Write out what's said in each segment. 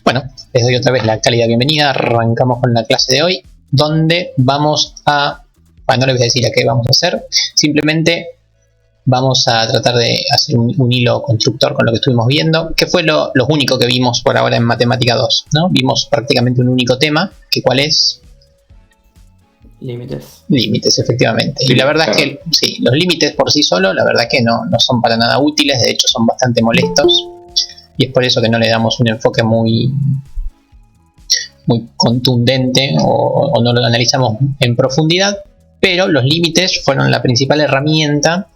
Bueno, les doy otra vez la cálida bienvenida. Arrancamos con la clase de hoy, donde vamos a... Bueno, no les voy a decir a qué vamos a hacer. Simplemente vamos a tratar de hacer un hilo constructor con lo que estuvimos viendo, que fue lo único que vimos por ahora en Matemática 2, ¿no? Vimos prácticamente un único tema, que ¿cuál es? Límites. Límites, efectivamente. Y la verdad es que sí, los límites por sí solos, la verdad que no son para nada útiles, de hecho son bastante molestos. Y es por eso que no le damos un enfoque muy contundente o no lo analizamos en profundidad, pero los límites fueron la principal herramienta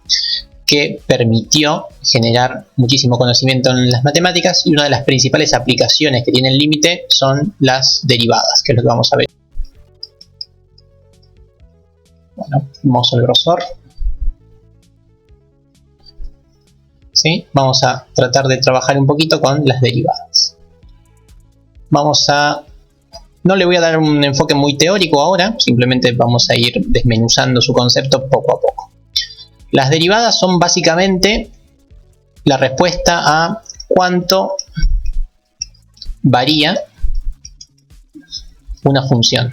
que permitió generar muchísimo conocimiento en las matemáticas, y una de las principales aplicaciones que tiene el límite son las derivadas, que es lo que vamos a ver. Bueno, vamos al grosor. ¿Sí? Vamos a tratar de trabajar un poquito con las derivadas. No le voy a dar un enfoque muy teórico ahora, simplemente vamos a ir desmenuzando su concepto poco a poco. Las derivadas son básicamente la respuesta a cuánto varía una función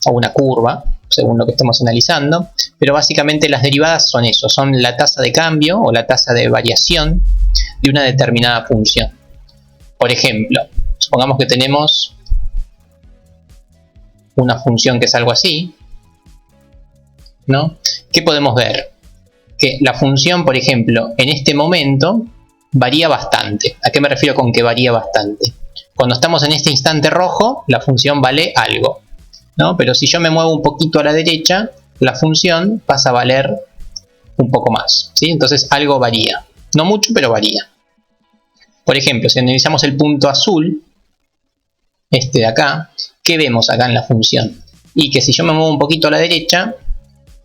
o una curva, según lo que estemos analizando, pero básicamente las derivadas son eso, son la tasa de cambio o la tasa de variación de una determinada función. Por ejemplo, supongamos que tenemos una función que es algo así, ¿no? ¿Qué podemos ver? Que la función, por ejemplo, en este momento varía bastante. ¿A qué me refiero con que varía bastante? Cuando estamos en este instante rojo, la función vale algo, ¿no? Pero si yo me muevo un poquito a la derecha, la función pasa a valer un poco más, ¿sí? Entonces algo varía. No mucho, pero varía. Por ejemplo, si analizamos el punto azul, este de acá, ¿qué vemos acá en la función? Y que si yo me muevo un poquito a la derecha,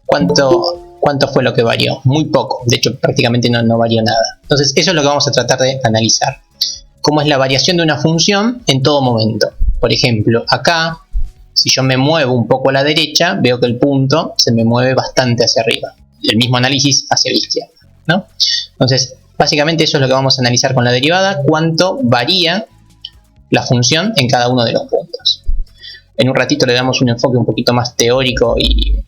¿cuánto fue lo que varió? Muy poco, de hecho prácticamente no varió nada. Entonces eso es lo que vamos a tratar de analizar. ¿Cómo es la variación de una función en todo momento? Por ejemplo, acá, si yo me muevo un poco a la derecha, veo que el punto se me mueve bastante hacia arriba. El mismo análisis hacia la izquierda, ¿no? Entonces, básicamente eso es lo que vamos a analizar con la derivada, cuánto varía la función en cada uno de los puntos. En un ratito le damos un enfoque un poquito más teórico y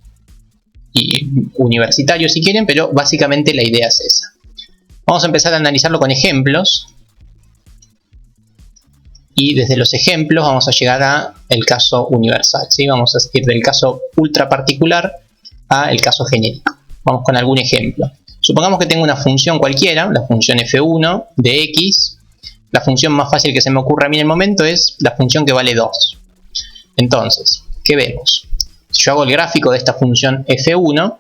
universitario si quieren, pero básicamente la idea es esa. Vamos a empezar a analizarlo con ejemplos. Y desde los ejemplos vamos a llegar al caso universal, ¿sí? Vamos a ir del caso ultra particular al caso genérico. Vamos con algún ejemplo. Supongamos que tengo una función cualquiera, la función f1 de x. La función más fácil que se me ocurre a mí en el momento es la función que vale 2. Entonces, ¿qué vemos? Si yo hago el gráfico de esta función f1,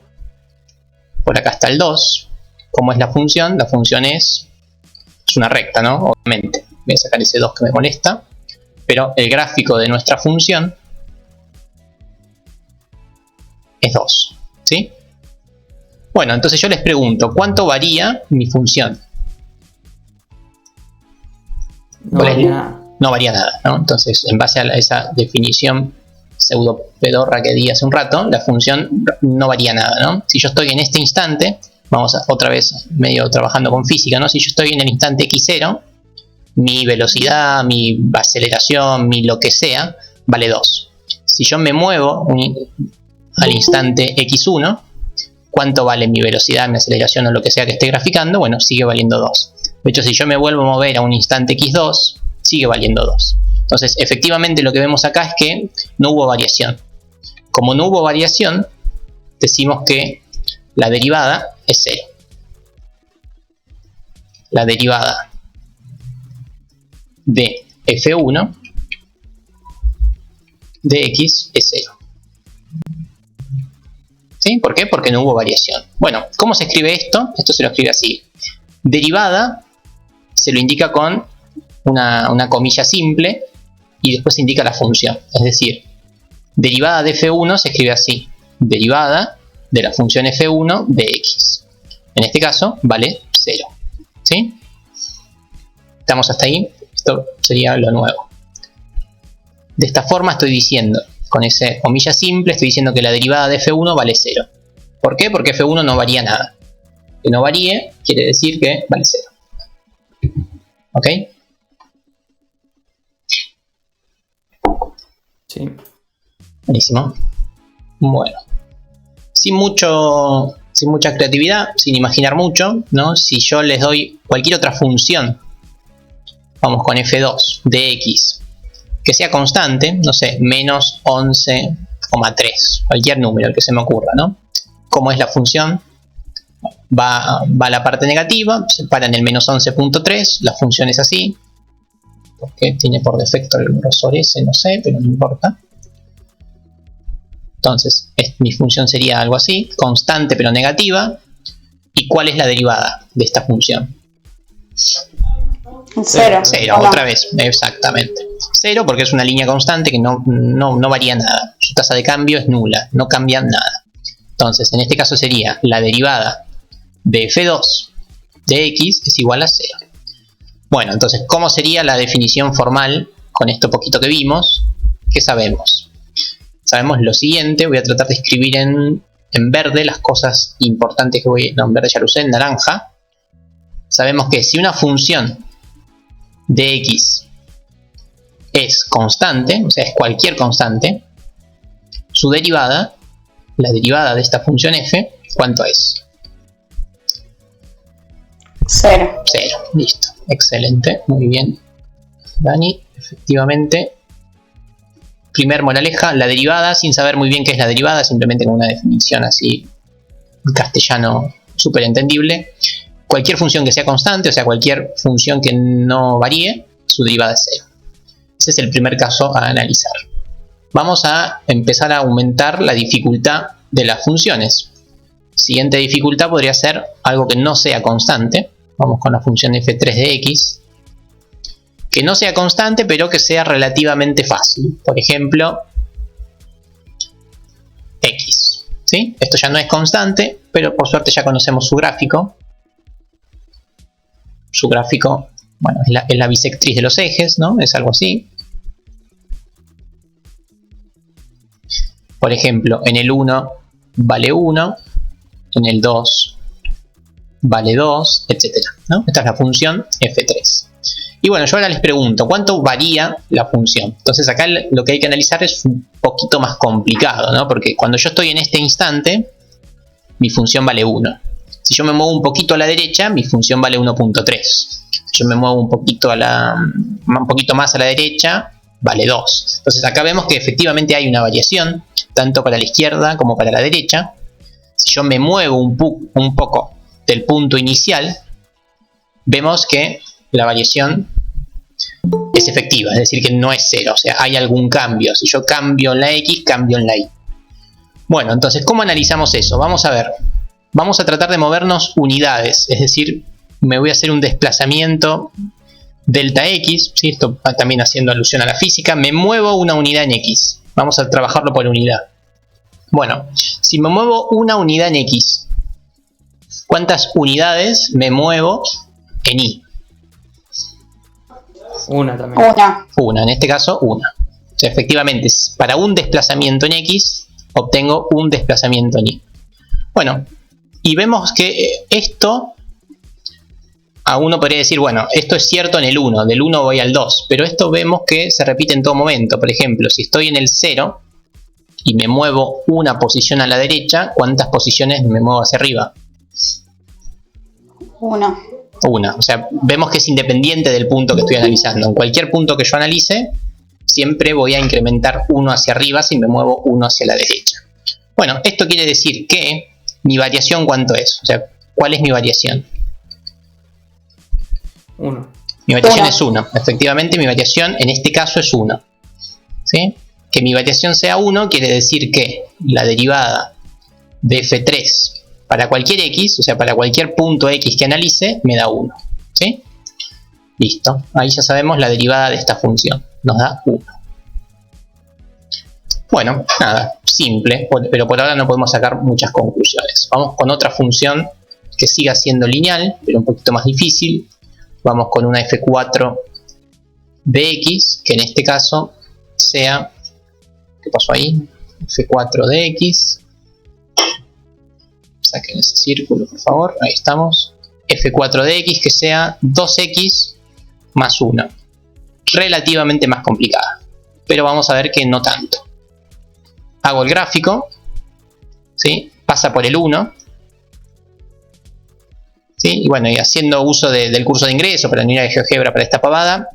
por acá está el 2. ¿Cómo es la función? La función es una recta, ¿no? Obviamente. Voy a sacar ese 2 que me molesta. Pero el gráfico de nuestra función es 2. ¿Sí? Bueno, entonces yo les pregunto, ¿cuánto varía mi función? No varía nada. No varía nada, ¿no? Entonces, en base a esa definición pseudo pedorra que di hace un rato, la función no varía nada, ¿no? Si yo estoy en este instante, vamos otra vez medio trabajando con física, ¿no? Si yo estoy en el instante x0, mi velocidad, mi aceleración, mi lo que sea, vale 2. Si yo me muevo al instante x1, ¿cuánto vale mi velocidad, mi aceleración o lo que sea que esté graficando? Bueno, sigue valiendo 2. De hecho, si yo me vuelvo a mover a un instante x2, sigue valiendo 2. Entonces, efectivamente lo que vemos acá es que no hubo variación. Como no hubo variación, decimos que la derivada es 0. La derivada de f1 de x es 0. ¿Sí? ¿Por qué? Porque no hubo variación. Bueno, ¿cómo se escribe esto? Esto se lo escribe así. Derivada se lo indica con una comilla simple y después se indica la función. Es decir, derivada de f1 se escribe así. Derivada de la función f1 de x. En este caso vale 0. ¿Sí? ¿Estamos hasta ahí? Esto sería lo nuevo. De esta forma estoy diciendo, con esa comilla simple, estoy diciendo que la derivada de f1 vale 0. ¿Por qué? Porque f1 no varía nada. Que no varíe quiere decir que vale 0. ¿Ok? Sí. Buenísimo. Bueno. Sin mucha creatividad, sin imaginar mucho, ¿no? Si yo les doy cualquier otra función, vamos con f2 de x, que sea constante, no sé, menos 11,3, cualquier número, el que se me ocurra, ¿no? ¿Cómo es la función? Va a la parte negativa, se para en el menos 11,3, la función es así, porque tiene por defecto el grosor ese, no sé, pero no importa. Entonces, mi función sería algo así, constante pero negativa. ¿Y cuál es la derivada de esta función? 0. 0, otra vez, exactamente. 0 porque es una línea constante que no varía nada. Su tasa de cambio es nula, no cambia nada. Entonces, en este caso sería la derivada de f2 de x es igual a 0. Bueno, entonces, ¿cómo sería la definición formal con esto poquito que vimos? ¿Qué sabemos? Sabemos lo siguiente, voy a tratar de escribir en verde las cosas importantes que no, en verde ya lo usé, en naranja. Sabemos que si una función de x es constante, o sea, es cualquier constante, su derivada, la derivada de esta función f, ¿cuánto es? 0. 0, listo, excelente, muy bien, Dani, efectivamente. Primer moraleja, la derivada, sin saber muy bien qué es la derivada, simplemente con una definición así en castellano súper entendible. Cualquier función que sea constante, o sea, cualquier función que no varíe, su derivada es 0. Ese es el primer caso a analizar. Vamos a empezar a aumentar la dificultad de las funciones. Siguiente dificultad podría ser algo que no sea constante. Vamos con la función f3 de x. Que no sea constante, pero que sea relativamente fácil. Por ejemplo, x. ¿Sí? Esto ya no es constante, pero por suerte ya conocemos su gráfico. Su gráfico, bueno, es la bisectriz de los ejes, ¿no? Es algo así. Por ejemplo, en el 1 vale 1, en el 2 vale 2, etc., ¿no? Esta es la función f3. Y bueno, yo ahora les pregunto, ¿cuánto varía la función? Entonces acá lo que hay que analizar es un poquito más complicado, ¿no? Porque cuando yo estoy en este instante, mi función vale 1. Si yo me muevo un poquito a la derecha, mi función vale 1.3. Si yo me muevo un poquito más a la derecha, vale 2. Entonces acá vemos que efectivamente hay una variación, tanto para la izquierda como para la derecha. Si yo me muevo un poco del punto inicial, vemos que la variación es efectiva, es decir, que no es 0, o sea, hay algún cambio. Si yo cambio en la x, cambio en la y. Bueno, entonces, ¿cómo analizamos eso? Vamos a ver. Vamos a tratar de movernos unidades, es decir, me voy a hacer un desplazamiento delta x, ¿sí? Esto también haciendo alusión a la física, me muevo una unidad en x. Vamos a trabajarlo por unidad. Bueno, si me muevo una unidad en x, ¿cuántas unidades me muevo en y? Una también. Una, en este caso una. O sea, efectivamente, para un desplazamiento en x, obtengo un desplazamiento en y. Bueno, y vemos que esto, a uno podría decir, bueno, esto es cierto en el 1, del 1 voy al 2, pero esto vemos que se repite en todo momento. Por ejemplo, si estoy en el 0 y me muevo una posición a la derecha, ¿cuántas posiciones me muevo hacia arriba? Una. O sea, vemos que es independiente del punto que estoy analizando. En cualquier punto que yo analice, siempre voy a incrementar uno hacia arriba si me muevo uno hacia la derecha. Bueno, esto quiere decir que mi variación, ¿cuánto es? O sea, ¿cuál es mi variación? 1. Mi variación es 1. Efectivamente, mi variación en este caso es 1. ¿Sí? Que mi variación sea 1 quiere decir que la derivada de f3 para cualquier x, o sea, para cualquier punto x que analice, me da 1. ¿Sí? Listo. Ahí ya sabemos la derivada de esta función. Nos da 1. Bueno, nada, simple, pero por ahora no podemos sacar muchas conclusiones. Vamos con otra función que siga siendo lineal, pero un poquito más difícil. Vamos con una f4 de x, que en este caso sea... ¿Qué pasó ahí? f4 de x. Saquen ese círculo, por favor. Ahí estamos. f4 de x que sea 2x más 1. Relativamente más complicada, pero vamos a ver que no tanto. Hago el gráfico, ¿sí? Pasa por el 1. ¿Sí? Y bueno, y haciendo uso del curso de ingreso para unir de GeoGebra para esta pavada,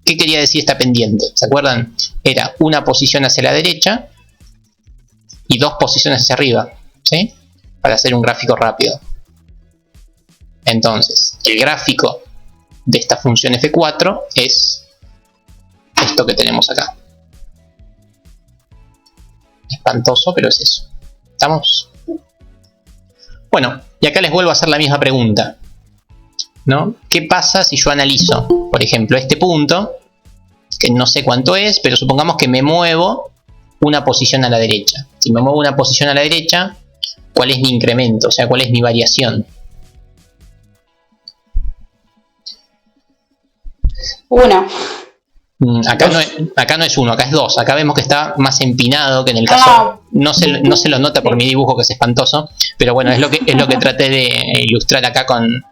¿qué quería decir esta pendiente? ¿Se acuerdan? Era una posición hacia la derecha y 2 posiciones hacia arriba, ¿sí? Para hacer un gráfico rápido. Entonces, el gráfico de esta función F4 es esto que tenemos acá. Espantoso, pero es eso. ¿Estamos? Bueno, y acá les vuelvo a hacer la misma pregunta, ¿no? ¿Qué pasa si yo analizo, por ejemplo, este punto, que no sé cuánto es, pero supongamos que me muevo una posición a la derecha? Si me muevo una posición a la derecha, ¿cuál es mi incremento? O sea, ¿cuál es mi variación? 1. Acá no es 1, acá es 2. Acá vemos que está más empinado que en el caso. No se lo nota por mi dibujo, que es espantoso, pero bueno, es lo que traté de ilustrar acá con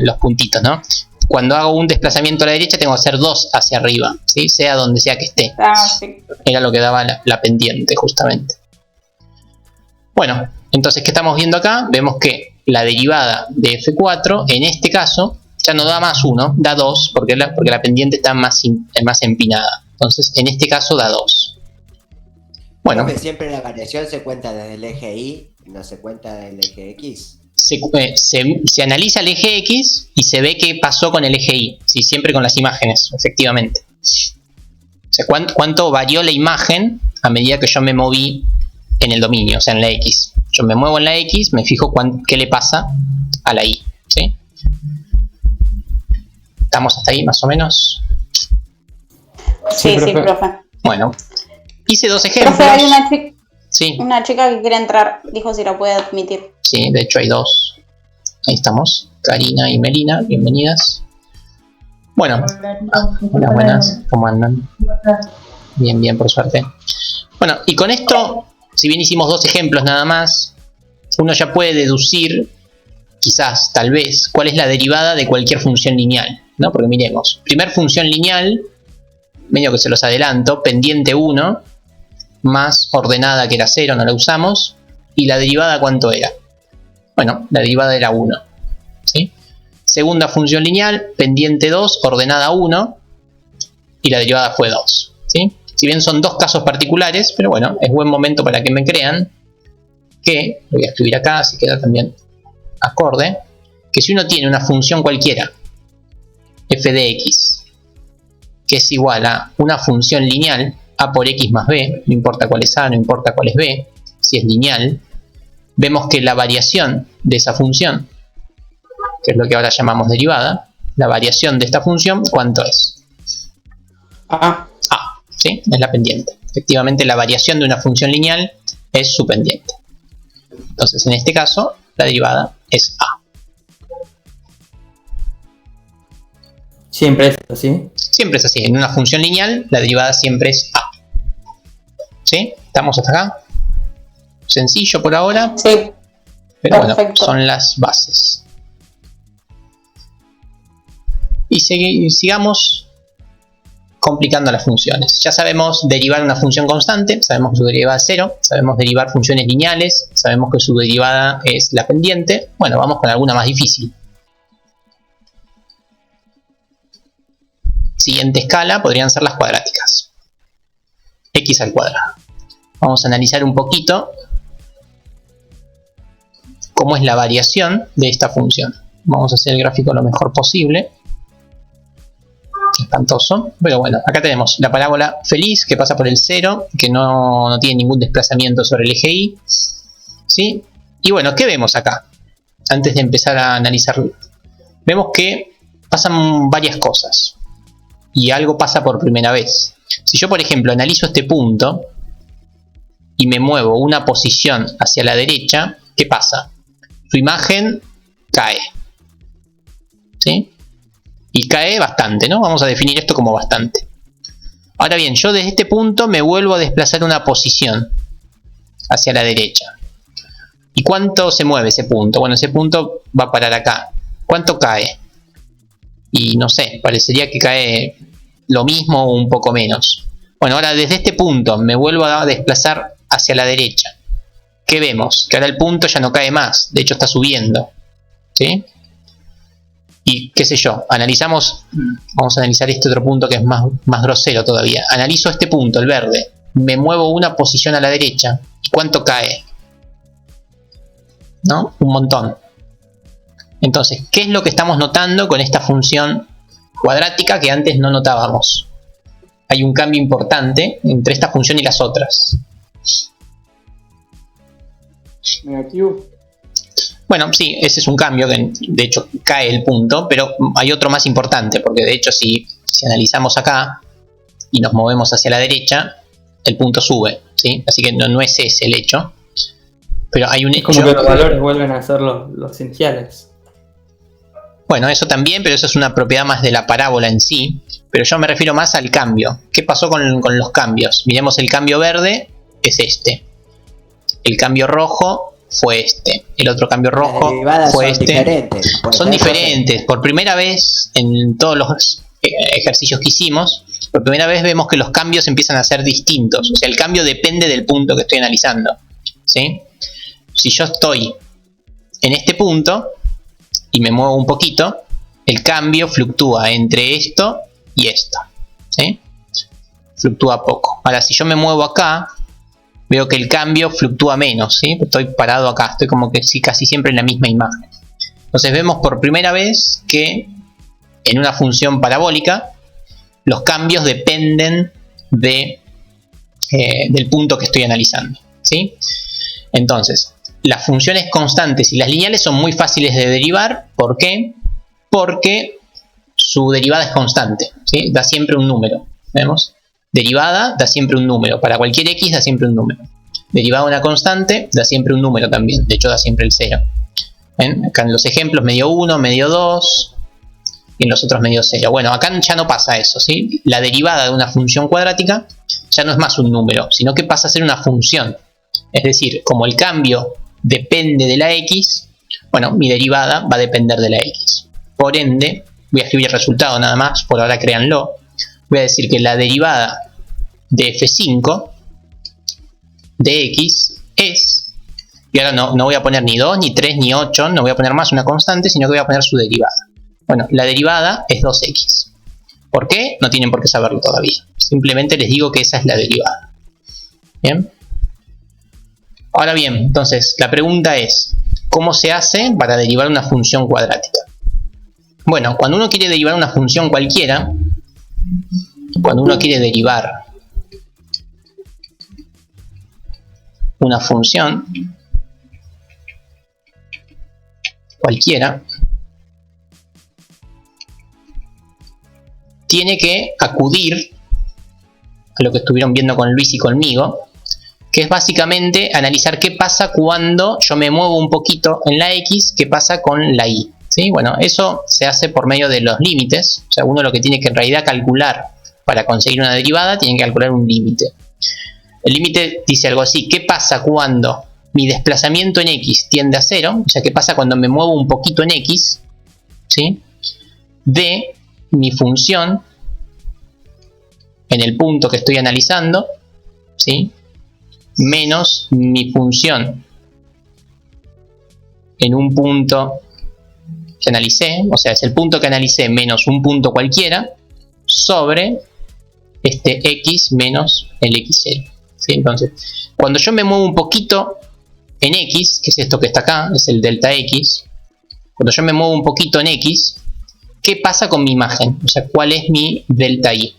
los puntitos, ¿no? Cuando hago un desplazamiento a la derecha tengo que hacer 2 hacia arriba, ¿sí? Sea donde sea que esté. Sí. Era lo que daba la pendiente, justamente. Bueno, entonces, ¿qué estamos viendo acá? Vemos que la derivada de F4, en este caso, ya no da más 1, da 2, porque la pendiente está más empinada. Entonces, en este caso da 2. Bueno. Porque siempre la variación se cuenta desde el eje Y, no se cuenta del eje X. Se analiza el eje X y se ve qué pasó con el eje Y. Sí, siempre con las imágenes, efectivamente. O sea, cuánto varió la imagen a medida que yo me moví en el dominio, o sea, en la X. Yo me muevo en la X, me fijo qué le pasa a la Y, ¿sí? ¿Estamos hasta ahí, más o menos? Sí, profe. Bueno, hice 2 ejemplos. Profe, hay sí. Una chica que quiere entrar, dijo si la puede admitir. Sí, de hecho hay 2. Ahí estamos, Karina y Melina, bienvenidas. Bueno, hola, buenas, ¿cómo andan? Bien, bien, por suerte. Bueno, y con esto, si bien hicimos 2 ejemplos nada más, uno ya puede deducir, quizás, tal vez, cuál es la derivada de cualquier función lineal, ¿no? Porque miremos, primer función lineal, medio que se los adelanto, pendiente 1, más ordenada que era 0, no la usamos, y la derivada ¿cuánto era? Bueno, la derivada era 1, ¿sí? Segunda función lineal, pendiente 2, ordenada 1, y la derivada fue 2, ¿sí? Si bien son 2 casos particulares, pero bueno, es buen momento para que me crean que, lo voy a escribir acá, así queda también acorde, que si uno tiene una función cualquiera, f de x, que es igual a una función lineal, a por x más b, no importa cuál es a, no importa cuál es b, si es lineal, vemos que la variación de esa función, que es lo que ahora llamamos derivada, la variación de esta función, ¿cuánto es? A, ¿sí? Es la pendiente. Efectivamente, la variación de una función lineal es su pendiente. Entonces, en este caso, la derivada es A. ¿Siempre es así? Siempre es así. En una función lineal, la derivada siempre es A. ¿Sí? ¿Estamos hasta acá? Sencillo por ahora. Sí. Pero perfecto. bueno, son las bases. Y sigamos complicando las funciones. Ya sabemos derivar una función constante, sabemos que su derivada es 0, sabemos derivar funciones lineales, sabemos que su derivada es la pendiente. Bueno, vamos con alguna más difícil. Siguiente escala podrían ser las cuadráticas. X al cuadrado. Vamos a analizar un poquito cómo es la variación de esta función. Vamos a hacer el gráfico lo mejor posible. Espantoso, pero bueno, acá tenemos la parábola feliz que pasa por el 0, que no tiene ningún desplazamiento sobre el eje Y, ¿sí? Y bueno, ¿qué vemos acá? Antes de empezar a analizarlo, vemos que pasan varias cosas y algo pasa por primera vez. Si yo, por ejemplo, analizo este punto y me muevo una posición hacia la derecha, ¿qué pasa? Su imagen cae, ¿sí? Y cae bastante, ¿no? Vamos a definir esto como bastante. Ahora bien, yo desde este punto me vuelvo a desplazar una posición hacia la derecha. ¿Y cuánto se mueve ese punto? Bueno, ese punto va a parar acá. ¿Cuánto cae? y no sé, parecería que cae lo mismo o un poco menos. Bueno, ahora desde este punto me vuelvo a desplazar hacia la derecha. ¿Qué vemos? Que ahora el punto ya no cae más, de hecho está subiendo, ¿sí? Y qué sé yo, analizamos, vamos a analizar este otro punto que es más grosero todavía. Analizo este punto, el verde, me muevo una posición a la derecha, ¿y cuánto cae? ¿No? Un montón. Entonces, ¿qué es lo que estamos notando con esta función cuadrática que antes no notábamos? Hay un cambio importante entre esta función y las otras. Negativo. Bueno, sí, ese es un cambio que de hecho cae el punto, pero hay otro más importante, porque de hecho si analizamos acá y nos movemos hacia la derecha, el punto sube, ¿sí? Así que no es ese el hecho, pero hay un hecho... Como que los valores vuelven a ser los iniciales. Bueno, eso también, pero eso es una propiedad más de la parábola en sí, pero yo me refiero más al cambio. ¿Qué pasó con los cambios? Miremos, el cambio verde es este, el cambio rojo fue este, el otro cambio rojo fue este. Son diferentes. Por primera vez en todos los ejercicios que hicimos, por primera vez vemos que los cambios empiezan a ser distintos. O sea, el cambio depende del punto que estoy analizando, ¿sí? Si yo estoy en este punto y me muevo un poquito, el cambio fluctúa entre esto y esto, ¿sí? Fluctúa poco. Ahora, si yo me muevo acá, veo que el cambio fluctúa menos, ¿sí? Estoy parado acá, estoy como que sí, casi siempre en la misma imagen. Entonces vemos por primera vez que en una función parabólica los cambios dependen del punto que estoy analizando, ¿sí? Entonces, las funciones constantes y las lineales son muy fáciles de derivar. ¿Por qué? Porque su derivada es constante, ¿sí? Da siempre un número, ¿vemos? Derivada da siempre un número, para cualquier x da siempre un número. Derivada de una constante da siempre un número también, de hecho da siempre el 0. ¿Ven? Acá en los ejemplos medio 1, medio 2 y en los otros medio 0. Bueno, acá ya no pasa eso, ¿sí? La derivada de una función cuadrática ya no es más un número, sino que pasa a ser una función. Es decir, como el cambio depende de la x, bueno, mi derivada va a depender de la x. Por ende, voy a escribir el resultado nada más, por ahora créanlo. Voy a decir que la derivada de f5 de x es, y ahora no voy a poner ni 2, ni 3, ni 8, no voy a poner más una constante, sino que voy a poner su derivada. Bueno, la derivada es 2x. ¿Por qué? No tienen por qué saberlo todavía. Simplemente les digo que esa es la derivada. ¿Bien? Ahora bien, entonces, la pregunta es, ¿cómo se hace para derivar una función cuadrática? Bueno, cuando uno quiere derivar una función cualquiera, cuando uno quiere derivar una función cualquiera, tiene que acudir a lo que estuvieron viendo con Luis y conmigo, que es básicamente analizar qué pasa cuando yo me muevo un poquito en la x, qué pasa con la y, ¿sí? Bueno, eso se hace por medio de los límites. O sea, uno lo que tiene que en realidad calcular para conseguir una derivada, tiene que calcular un límite. El límite dice algo así: ¿qué pasa cuando mi desplazamiento en x tiende a 0? O sea, ¿qué pasa cuando me muevo un poquito en x, ¿sí? De mi función en el punto que estoy analizando, ¿sí? Menos mi función en un punto que analicé, o sea, es el punto que analicé menos un punto cualquiera sobre este x menos el x0, ¿sí? Entonces, cuando yo me muevo un poquito en x, que es esto que está acá, es el delta x, cuando yo me muevo un poquito en x, ¿qué pasa con mi imagen? O sea, ¿cuál es mi delta y?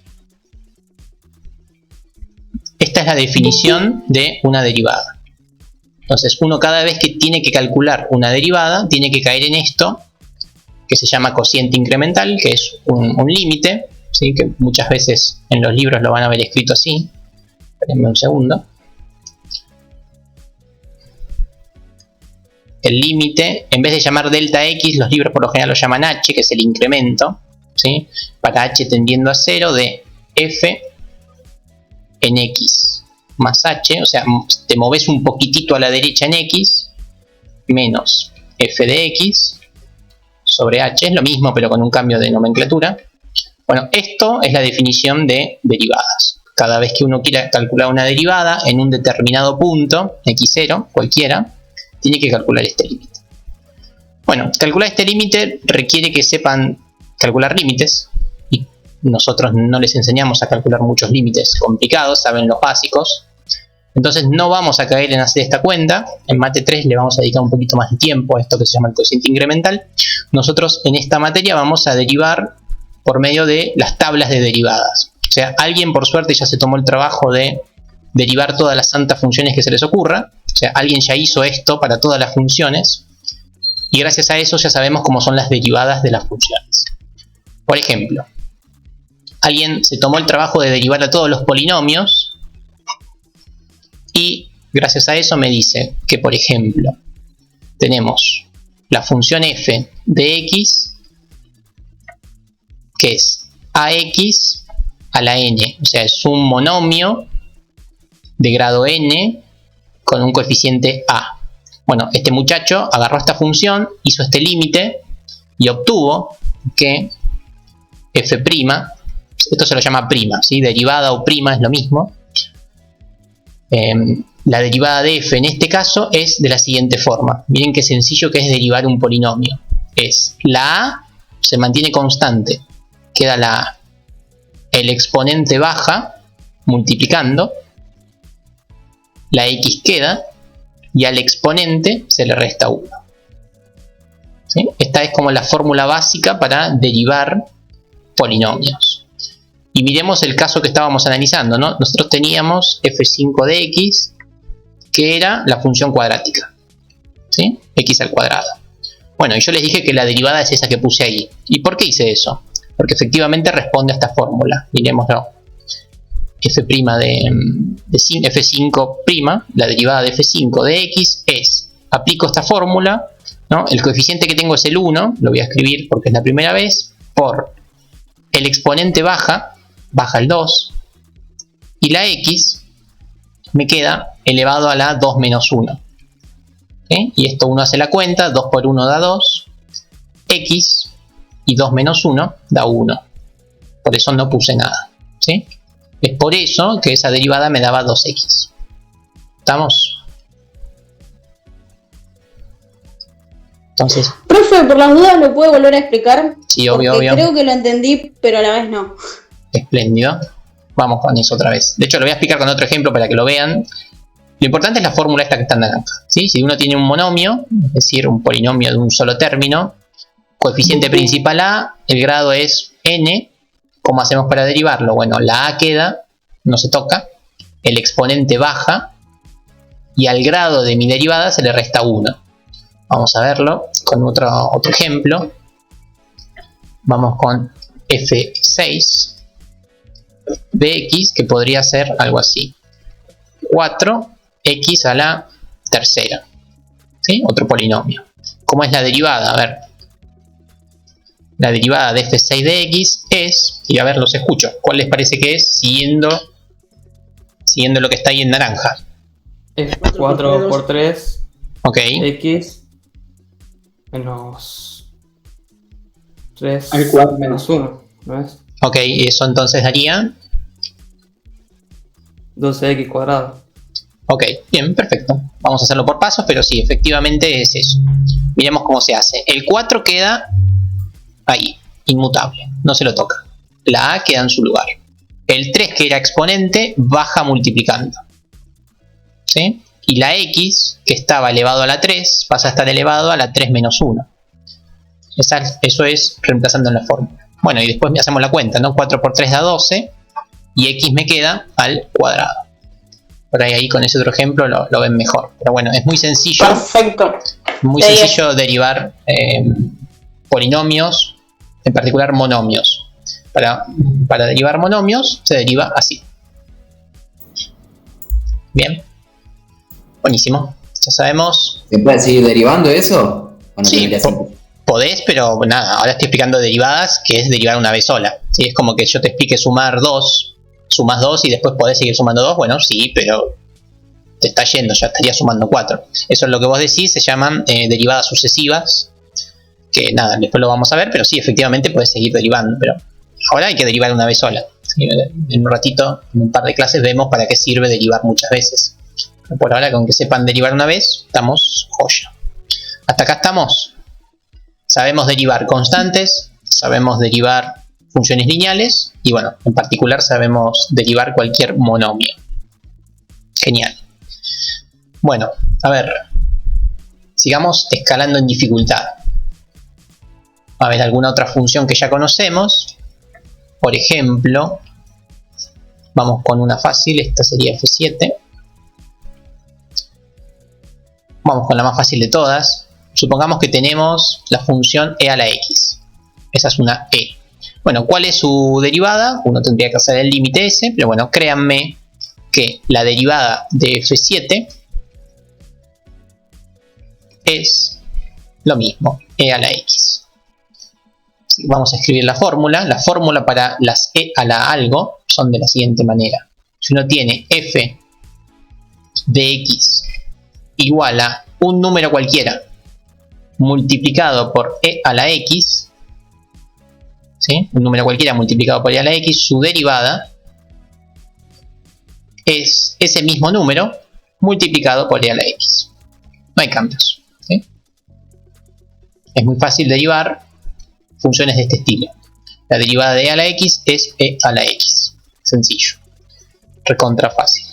Esta es la definición de una derivada. Entonces, uno cada vez que tiene que calcular una derivada, tiene que caer en esto, que se llama cociente incremental, que es un límite, ¿sí? Que muchas veces en los libros lo van a ver escrito así. Espérenme un segundo. El límite, en vez de llamar delta x, los libros por lo general lo llaman h, que es el incremento, ¿sí? Para h tendiendo a 0 de f en x más h, o sea, te moves un poquitito a la derecha en x, menos f de x sobre h, es lo mismo pero con un cambio de nomenclatura. Bueno, esto es la definición de derivadas. Cada vez que uno quiera calcular una derivada en un determinado punto, x0, cualquiera, tiene que calcular este límite. Bueno, calcular este límite requiere que sepan calcular límites, y nosotros no les enseñamos a calcular muchos límites complicados, saben los básicos. Entonces no vamos a caer en hacer esta cuenta. En Mate 3 le vamos a dedicar un poquito más de tiempo a esto que se llama el cociente incremental. Nosotros en esta materia vamos a derivar por medio de las tablas de derivadas. O sea, alguien por suerte ya se tomó el trabajo de derivar todas las santas funciones que se les ocurra. O sea, alguien ya hizo esto para todas las funciones. Y gracias a eso ya sabemos cómo son las derivadas de las funciones. Por ejemplo, alguien se tomó el trabajo de derivar a todos los polinomios. Y gracias a eso me dice que, por ejemplo, tenemos la función f de x, que es ax a la n. O sea, es un monomio de grado n con un coeficiente a. Bueno, este muchacho agarró esta función, hizo este límite y obtuvo que f', esto se lo llama prima, ¿sí? Derivada o prima es lo mismo. La derivada de f en este caso es de la siguiente forma. Miren qué sencillo que es derivar un polinomio. Es la a se mantiene constante, queda la a. El exponente baja multiplicando, la x queda y al exponente se le resta 1. ¿Sí? Esta es como la fórmula básica para derivar polinomios. Y miremos el caso que estábamos analizando, ¿no? Nosotros teníamos f5 de x, que era la función cuadrática, ¿sí? X al cuadrado. Bueno, y yo les dije que la derivada es esa que puse ahí. ¿Y por qué hice eso? Porque efectivamente responde a esta fórmula. Miremoslo. F' de f5', la derivada de f5 de x es, aplico esta fórmula, ¿no? El coeficiente que tengo es el 1, lo voy a escribir porque es la primera vez, por el exponente baja el 2, y la x me queda elevado a la 2 menos 1. ¿Sí? Y esto uno hace la cuenta, 2 por 1 da 2, x y 2 menos 1 da 1. Por eso no puse nada. ¿Sí? Es por eso que esa derivada me daba 2x. ¿Estamos? Entonces... Profe, por las dudas, ¿lo puede volver a explicar? Sí, obvio, obvio. Creo que lo entendí, pero a la vez no. Espléndido. Vamos con eso otra vez. De hecho, lo voy a explicar con otro ejemplo para que lo vean. Lo importante es la fórmula esta que está en naranja. ¿Sí? Si uno tiene un monomio, es decir, un polinomio de un solo término, coeficiente principal a, el grado es n. ¿Cómo hacemos para derivarlo? Bueno, la a queda, no se toca, el exponente baja y al grado de mi derivada se le resta 1. Vamos a verlo con otro ejemplo. Vamos con f6 de x, que podría ser algo así. 4x a la tercera. ¿Sí? Otro polinomio. ¿Cómo es la derivada? A ver. La derivada de f6 de x es, y a ver, los escucho. ¿Cuál les parece que es? Siguiendo lo que está ahí en naranja. Es 4 por 3. Ok. X menos 3 Hay 4 menos 1, ¿no es? Ok, y eso entonces daría... 12x cuadrado. Ok, bien, perfecto. Vamos a hacerlo por pasos, pero sí, efectivamente es eso. Miremos cómo se hace. El 4 queda ahí, inmutable, no se lo toca. La a queda en su lugar. El 3, que era exponente, baja multiplicando. ¿Sí? Y la x, que estaba elevado a la 3, pasa a estar elevado a la 3 menos 1. Eso es reemplazando en la fórmula. Bueno, y después hacemos la cuenta, ¿no? 4 por 3 da 12, y x me queda al cuadrado. Por ahí con ese otro ejemplo lo ven mejor. Pero bueno, es muy sencillo. Perfecto. Muy sencillo derivar polinomios, en particular monomios. Para derivar monomios se deriva así. Bien. Buenísimo. Ya sabemos. ¿Se puede seguir derivando eso? ¿O no Sí, tendría sentido? podés, pero nada, ahora estoy explicando derivadas, que es derivar una vez sola. ¿Sí? Es como que yo te explique sumar 2, sumas 2 y después podés seguir sumando 2. Bueno, sí, pero te está yendo, ya estaría sumando 4. Eso es lo que vos decís, se llaman derivadas sucesivas. que nada, después lo vamos a ver, pero sí, efectivamente puedes seguir derivando, pero ahora hay que derivar una vez sola. ¿Sí? En un ratito, en un par de clases, vemos para qué sirve derivar muchas veces. Pero por ahora, con que sepan derivar una vez, estamos joya. Hasta acá estamos. Sabemos derivar constantes, sabemos derivar funciones lineales y bueno, en particular sabemos derivar cualquier monomio. Genial. Bueno, a ver, sigamos escalando en dificultad. A ver, alguna otra función que ya conocemos. Por ejemplo, vamos con una fácil, esta sería f7. Vamos con la más fácil de todas. Supongamos que tenemos la función e a la x. Esa es una e. Bueno, ¿cuál es su derivada? Uno tendría que hacer el límite ese, pero bueno, créanme que la derivada de f7 es lo mismo, e a la x. Vamos a escribir la fórmula. La fórmula para las e a la algo son de la siguiente manera. Si uno tiene f de x igual a un número cualquiera multiplicado por e a la x, ¿sí? Un número cualquiera multiplicado por e a la x, su derivada es ese mismo número multiplicado por e a la x. No hay cambios, ¿sí? Es muy fácil derivar funciones de este estilo. La derivada de e a la x es e a la x. Sencillo. Recontra fácil.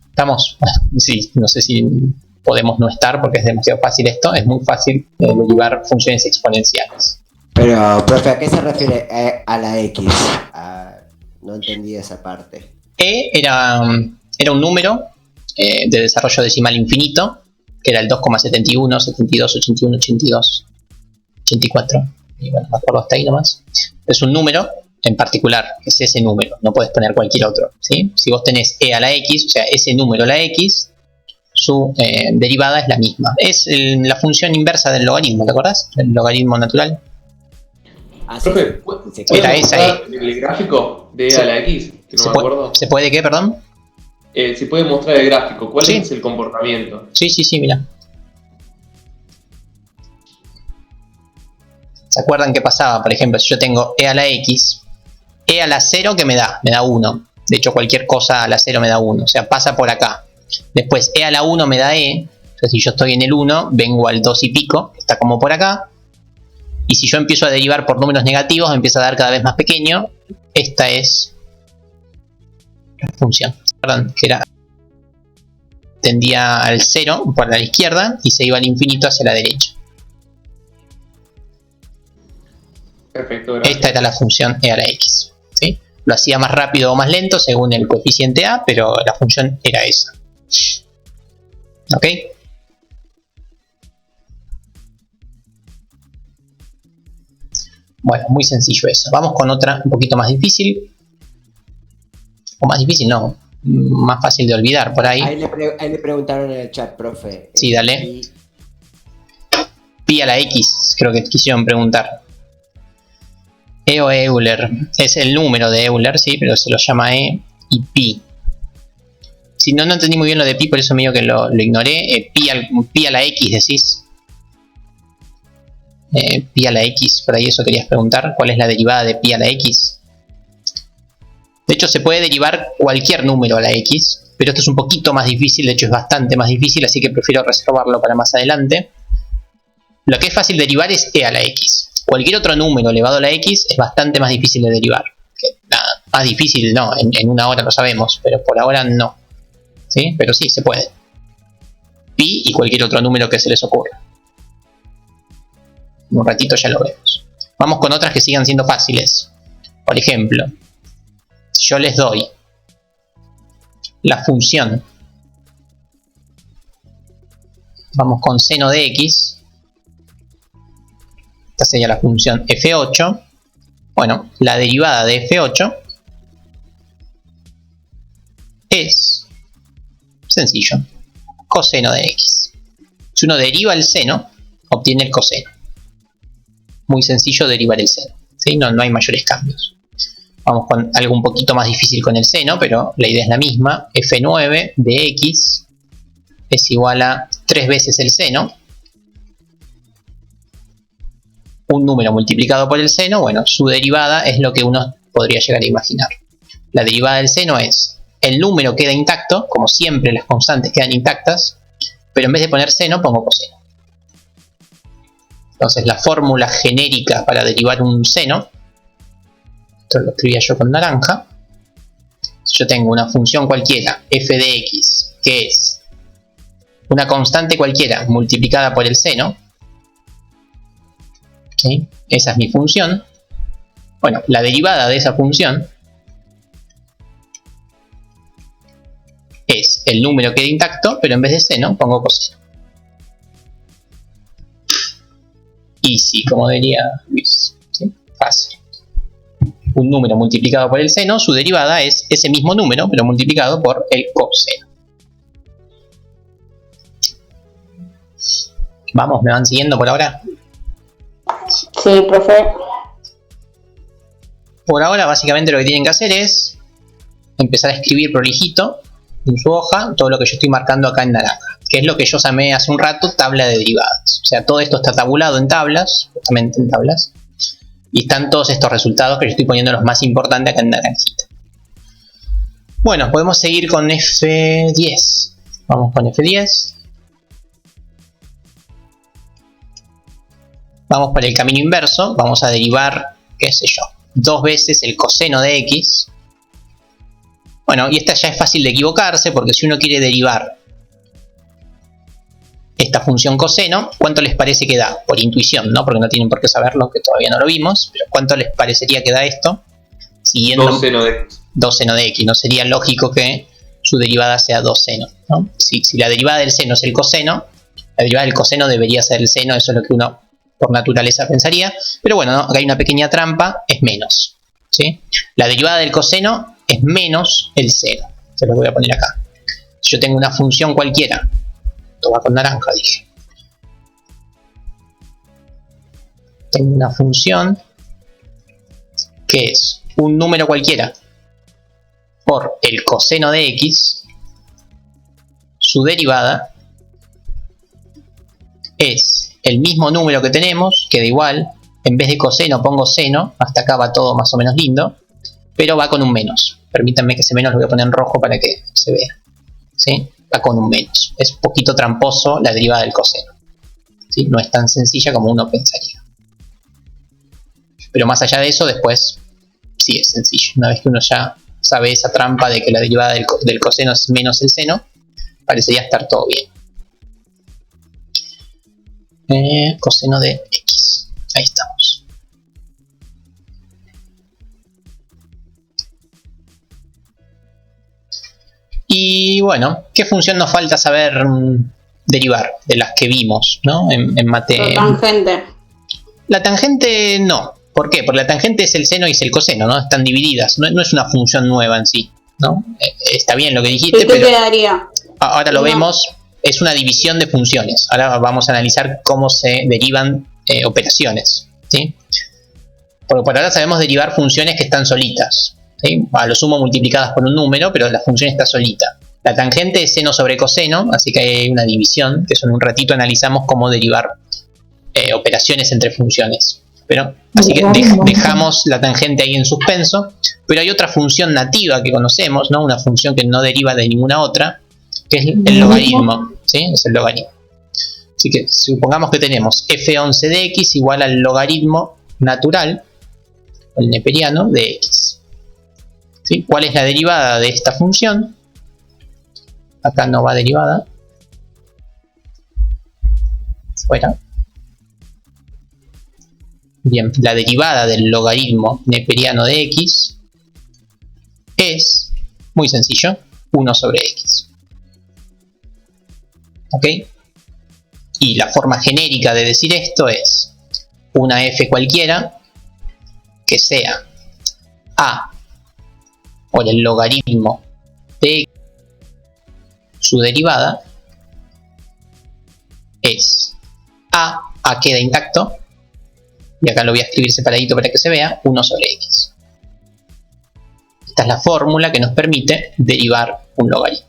¿Estamos? Bueno, sí, no sé si podemos no estar porque es demasiado fácil esto. Es muy fácil derivar funciones exponenciales. Pero, profe, ¿a qué se refiere e a la x? No entendí esa parte. E era un número de desarrollo decimal infinito, que era el 2,71, 72, 81, 82, 84. Y bueno, me acuerdo hasta ahí nomás. Es un número en particular, es ese número, no puedes poner cualquier otro, ¿sí? Si vos tenés e a la x, o sea, ese número, la x, su derivada es la misma. Es la función inversa del logaritmo, ¿te acordás? El logaritmo natural. Ah, sí. Profe, Sí, ¿puede Era esa, mostrar el gráfico de E a la X? Que no me acuerdo. ¿Se puede qué, perdón? Si puede mostrar el gráfico, ¿cuál Sí. es el comportamiento? Sí, mira. ¿Se acuerdan qué pasaba? Por ejemplo, si yo tengo e a la x, e a la 0 que me da 1. De hecho, cualquier cosa a la 0 me da 1. O sea, pasa por acá. Después, e a la 1 me da e. O sea, si yo estoy en el 1, vengo al 2 y pico, que está como por acá. Y si yo empiezo a derivar por números negativos, me empieza a dar cada vez más pequeño. Esta es la función. ¿Se acuerdan? Que era, tendía al 0 por la izquierda y se iba al infinito hacia la derecha. Perfecto, gracias. Esta era la función e a la x, ¿sí? Lo hacía más rápido o más lento según el coeficiente a, pero la función era esa. ¿Ok? Bueno, muy sencillo eso. Vamos con otra un poquito más difícil. O más difícil, no. Más fácil de olvidar por ahí. Ahí le preguntaron en el chat, profe. Sí, dale. Pi a la x, creo que quisieron preguntar. E o Euler. Es el número de Euler, sí, pero se lo llama E y pi. Si no entendí muy bien lo de pi, por eso medio que lo ignoré. Pi a la x decís. Pi a la x, por ahí eso querías preguntar. ¿Cuál es la derivada de pi a la x? De hecho, se puede derivar cualquier número a la x, pero esto es un poquito más difícil, de hecho es bastante más difícil, así que prefiero reservarlo para más adelante. Lo que es fácil derivar es e a la x. Cualquier otro número elevado a la x es bastante más difícil de derivar. Nada, más difícil no, en una hora lo sabemos, pero por ahora no. ¿Sí? Pero sí, se puede. Pi y cualquier otro número que se les ocurra. En un ratito ya lo vemos. Vamos con otras que sigan siendo fáciles. Por ejemplo, si yo les doy la función, vamos con seno de x, esta sería la función f8. Bueno, la derivada de f8 es sencillo, coseno de x. Si uno deriva el seno, obtiene el coseno. Muy sencillo derivar el seno, ¿sí? No hay mayores cambios. Vamos con algo un poquito más difícil con el seno, pero la idea es la misma. F9 de x es igual a 3 veces el seno un número multiplicado por el seno, bueno, su derivada es lo que uno podría llegar a imaginar. La derivada del seno es, el número queda intacto, como siempre las constantes quedan intactas, pero en vez de poner seno pongo coseno. Entonces la fórmula genérica para derivar un seno, esto lo escribía yo con naranja, yo tengo una función cualquiera, f de x, que es una constante cualquiera multiplicada por el seno. ¿Sí? Esa es mi función. Bueno, la derivada de esa función es el número queda intacto, pero en vez de seno pongo coseno. Easy, como diría Luis. ¿Sí? Fácil. Un número multiplicado por el seno, su derivada es ese mismo número, pero multiplicado por el coseno. Vamos, ¿me van siguiendo por ahora? Sí, profe. Por ahora básicamente lo que tienen que hacer es empezar a escribir prolijito en su hoja todo lo que yo estoy marcando acá en naranja, que es lo que yo llamé hace un rato tabla de derivadas. O sea, todo esto está tabulado en tablas, justamente en tablas, y están todos estos resultados que yo estoy poniendo los más importantes acá en naranjita. Bueno, podemos seguir con F10. Vamos con F10. Vamos por el camino inverso, vamos a derivar, qué sé yo, 2 veces el coseno de x. Bueno, y esta ya es fácil de equivocarse, porque si uno quiere derivar esta función coseno, ¿cuánto les parece que da? Por intuición, ¿no? Porque no tienen por qué saberlo, que todavía no lo vimos, pero ¿cuánto les parecería que da esto? Siguiendo 2 seno de x. 2 seno de x, ¿no? Sería lógico que su derivada sea 2 seno, ¿no? Si la derivada del seno es el coseno, la derivada del coseno debería ser el seno, eso es lo que uno por naturaleza pensaría, pero bueno, ¿no? Acá hay una pequeña trampa, es menos, ¿sí? La derivada del coseno es menos el seno, se lo voy a poner acá. Si yo tengo una función cualquiera, esto va con naranja, dije. Tengo una función que es un número cualquiera por el coseno de x, su derivada es el mismo número que tenemos, queda igual, en vez de coseno pongo seno, hasta acá va todo más o menos lindo, pero va con un menos. Permítanme que ese menos lo voy a poner en rojo para que se vea. ¿Sí? Va con un menos. Es un poquito tramposo la derivada del coseno. ¿Sí? No es tan sencilla como uno pensaría. Pero más allá de eso, después sí es sencillo. Una vez que uno ya sabe esa trampa de que la derivada del coseno es menos el seno, parecería estar todo bien. Coseno de x. Ahí estamos. Y bueno, ¿qué función nos falta saber derivar de las que vimos, ¿no? en mate? La tangente. La tangente no. ¿Por qué? Porque la tangente es el seno y es el coseno, ¿no? Están divididas. No es una función nueva en sí, ¿no? Está bien lo que dijiste, ¿Y qué pero quedaría? ahora lo No. vemos. Es una división de funciones. Ahora vamos a analizar cómo se derivan operaciones, ¿sí? Porque por ahora sabemos derivar funciones que están solitas, ¿sí? A lo sumo multiplicadas por un número, pero la función está solita. La tangente es seno sobre coseno, así que hay una división, que eso en un ratito analizamos cómo derivar operaciones entre funciones. Pero, así que dejamos la tangente ahí en suspenso, pero hay otra función nativa que conocemos, ¿no? Una función que no deriva de ninguna otra, que es el logaritmo, ¿sí? Es el logaritmo. Así que supongamos que tenemos f11 de x igual al logaritmo natural, el neperiano, de x. ¿Sí? ¿Cuál es la derivada de esta función? Acá no va derivada. Fuera. Bien, la derivada del logaritmo neperiano de x es, muy sencillo, 1 sobre x. ¿Ok? Y la forma genérica de decir esto es una f cualquiera que sea a por el logaritmo de x, su derivada es a queda intacto, y acá lo voy a escribir separadito para que se vea, 1 sobre x. Esta es la fórmula que nos permite derivar un logaritmo.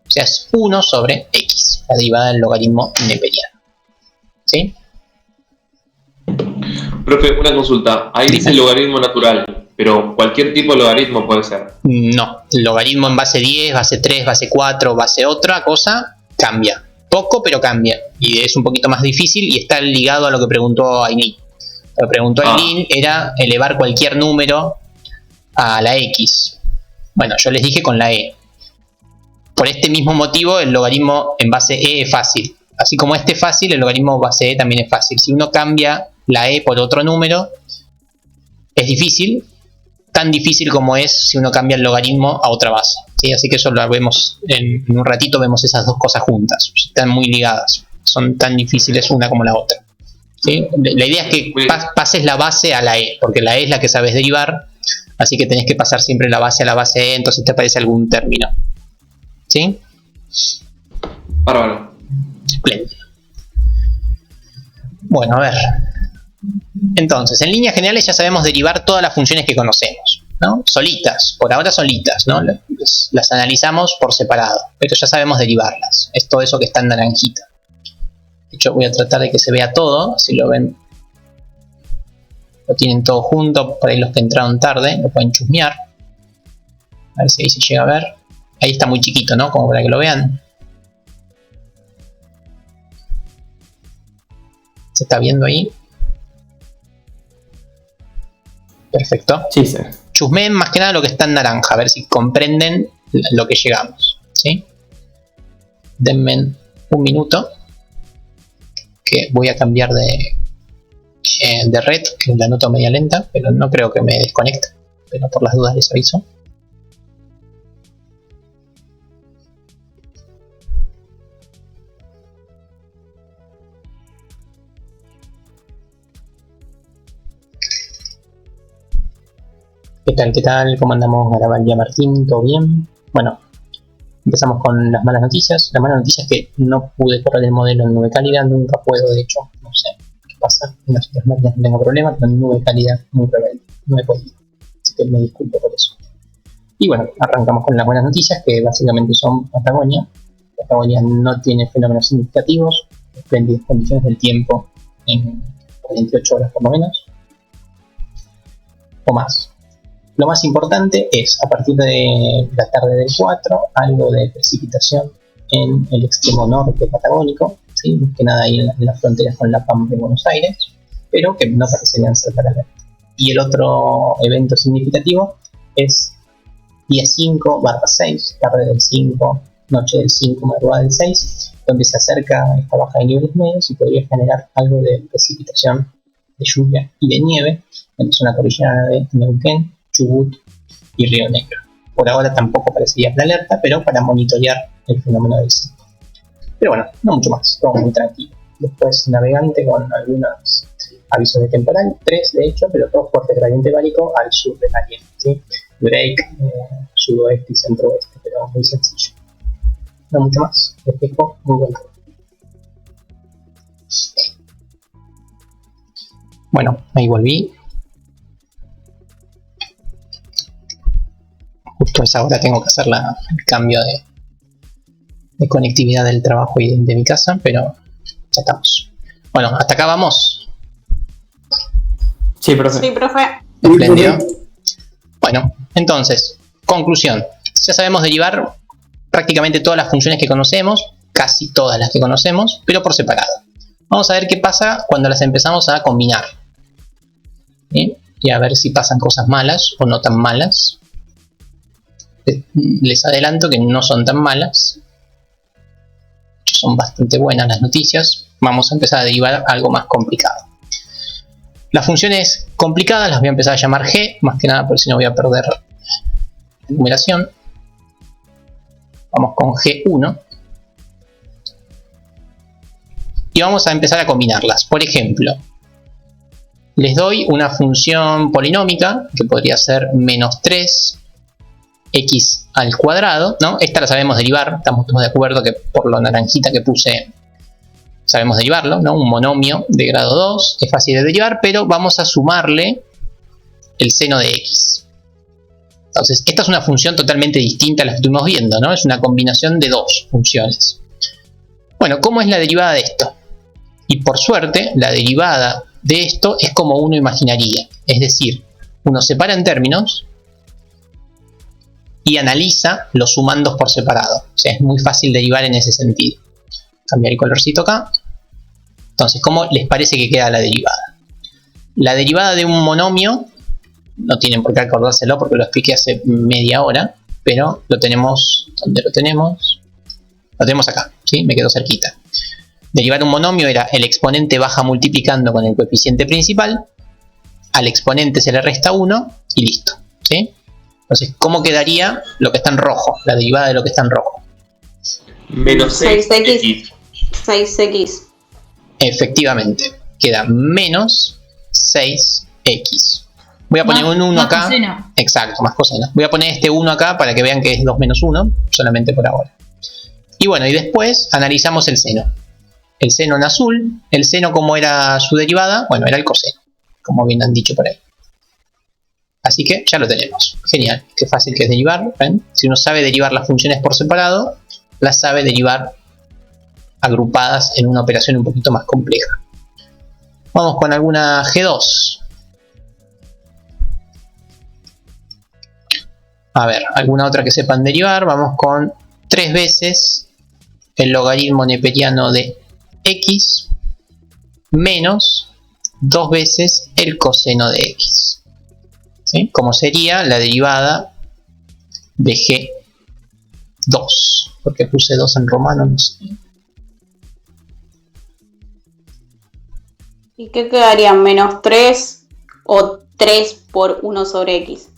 O sea, es 1 sobre x, la derivada del logaritmo neperiano. ¿Sí? Profe, una consulta. Ahí dice logaritmo natural, pero cualquier tipo de logaritmo puede ser. No, el logaritmo en base 10, base 3, base 4, base otra cosa, cambia. Poco, pero cambia. Y es un poquito más difícil y está ligado a lo que preguntó Ailín. Lo que preguntó Ailín era elevar cualquier número a la X. Bueno, yo les dije con la E. Por este mismo motivo, el logaritmo en base E es fácil. Así como este es fácil, el logaritmo base E también es fácil. Si uno cambia la E por otro número, es difícil. Tan difícil como es si uno cambia el logaritmo a otra base. ¿Sí? Así que eso lo vemos en un ratito, vemos esas dos cosas juntas. Están muy ligadas. Son tan difíciles una como la otra. ¿Sí? La idea es que pases la base a la E, porque la E es la que sabes derivar. Así que tenés que pasar siempre la base a la base E, entonces te aparece algún término. ¿Sí? Bárbaro. Espléndido. Bueno, a ver. Entonces, en líneas generales ya sabemos derivar todas las funciones que conocemos, ¿no? Solitas, por ahora solitas, ¿no? Las analizamos por separado, pero ya sabemos derivarlas. Es todo eso que está en naranjita. De hecho, voy a tratar de que se vea todo, si lo ven. Lo tienen todo junto, por ahí los que entraron tarde, lo pueden chusmear. A ver si ahí se llega a ver. Ahí está muy chiquito, ¿no? Como para que lo vean. ¿Se está viendo ahí? Perfecto. Sí, sí. Chusmeen más que nada lo que está en naranja, a ver si comprenden lo que llegamos. ¿Sí? Denme un minuto, que voy a cambiar de red, que la noto media lenta, pero no creo que me desconecte. Pero por las dudas les aviso. ¿Qué tal? ¿Qué tal? ¿Cómo andamos, Garabaldi, Martín? ¿Todo bien? Bueno, empezamos con las malas noticias. La mala noticia es que no pude correr el modelo en nube cálida, nunca puedo, de hecho, no sé qué pasa. En las otras máquinas no tengo problema, pero en nube cálida muy rebelde, no he podido. Así que me disculpo por eso. Y bueno, arrancamos con las buenas noticias, que básicamente son Patagonia. Patagonia no tiene fenómenos significativos, espléndidas condiciones del tiempo en 48 horas por lo menos, o más. Lo más importante es, a partir de la tarde del 4, algo de precipitación en el extremo norte patagónico, ¿sí? Más que nada ahí en las fronteras con La Pampa y Buenos Aires, pero que no parecerían ser para ver. Y el otro evento significativo es día 5/6, tarde del 5, noche del 5, madrugada del 6, donde se acerca esta baja de niveles medios y podría generar algo de precipitación, de lluvia y de nieve en la zona cordillerana de Neuquén, Chubut y Río Negro. Por ahora tampoco parecería la alerta, pero para monitorear el fenómeno del sismo. Pero bueno, no mucho más, todo muy tranquilo. Después navegante con algunos avisos de temporal, 3 de hecho, pero todo fuerte gradiente bárico al sur del área, ¿sí? Break, sudoeste y centro-oeste, pero muy sencillo. No mucho más, despejo, muy buen trabajo. Bueno, ahí volví. Justo a esa hora tengo que hacer el cambio de conectividad del trabajo y de mi casa, pero ya estamos. Bueno, hasta acá vamos. Sí, profe. Sí, profe. Espléndido. Bueno, entonces, conclusión. Ya sabemos derivar prácticamente todas las funciones que conocemos, casi todas las que conocemos, pero por separado. Vamos a ver qué pasa cuando las empezamos a combinar. ¿Sí? Y a ver si pasan cosas malas o no tan malas. Les adelanto que no son tan malas. Son bastante buenas las noticias. Vamos a empezar a derivar algo más complicado. Las funciones complicadas las voy a empezar a llamar G, más que nada por si no voy a perder la numeración. Vamos con G1. Y vamos a empezar a combinarlas. Por ejemplo, les doy una función polinómica que podría ser menos 3 x al cuadrado, ¿no? Esta la sabemos derivar, estamos todos de acuerdo que por lo naranjita que puse sabemos derivarlo, ¿no? Un monomio de grado 2, es fácil de derivar, pero vamos a sumarle el seno de x. Entonces, esta es una función totalmente distinta a la que estuvimos viendo, ¿no? Es una combinación de dos funciones. Bueno, ¿cómo es la derivada de esto? Y por suerte, la derivada de esto es como uno imaginaría. Es decir, uno separa en términos y analiza los sumandos por separado. O sea, es muy fácil derivar en ese sentido. Cambiar el colorcito acá. Entonces, ¿cómo les parece que queda la derivada? La derivada de un monomio, no tienen por qué acordárselo porque lo expliqué hace media hora, pero lo tenemos, ¿dónde lo tenemos? Lo tenemos acá, ¿sí? Me quedó cerquita. Derivar un monomio era el exponente baja multiplicando con el coeficiente principal, al exponente se le resta 1 y listo, ¿sí? Entonces, ¿cómo quedaría lo que está en rojo? La derivada de lo que está en rojo. Menos 6x. 6x. Efectivamente, queda menos 6x. Voy a poner un 1 acá. Coseno. Exacto, más coseno. Voy a poner este 1 acá para que vean que es 2 menos 1, solamente por ahora. Y bueno, y después analizamos el seno. El seno en azul, el seno como era su derivada, bueno, era el coseno, como bien han dicho por ahí. Así que ya lo tenemos. Genial, qué fácil que es derivar. ¿Ven? Si uno sabe derivar las funciones por separado, las sabe derivar agrupadas en una operación un poquito más compleja. Vamos con alguna G2. A ver, alguna otra que sepan derivar. Vamos con 3 veces el logaritmo neperiano de x menos 2 veces el coseno de x. ¿Sí? Como sería la derivada de G2. Porque puse 2 en romano, no sé. ¿Y qué quedaría? ¿Menos 3 o 3 por 1 sobre x?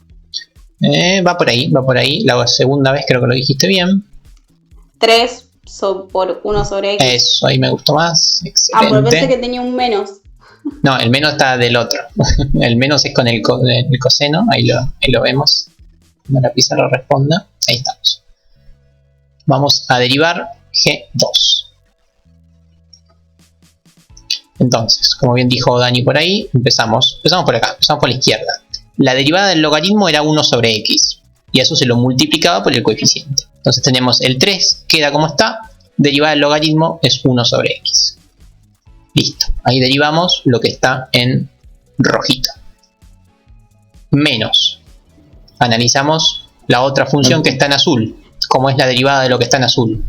Va por ahí. La segunda vez creo que lo dijiste bien. 3 por 1 sobre x. Eso, ahí me gustó más. Ah, pero pensé Excelente. que tenía un menos. No, el menos está del otro. El menos es con el coseno. Ahí lo vemos. Cuando la pizarra responda. Ahí estamos. Vamos a derivar G2. Entonces, como bien dijo Dani por ahí, empezamos por acá, empezamos por la izquierda. La derivada del logaritmo era 1 sobre x, y eso se lo multiplicaba por el coeficiente. Entonces tenemos el 3, queda como está, derivada del logaritmo es 1 sobre x. Listo, ahí derivamos lo que está en rojito. Menos, analizamos la otra función que está en azul. ¿Cómo es la derivada de lo que está en azul?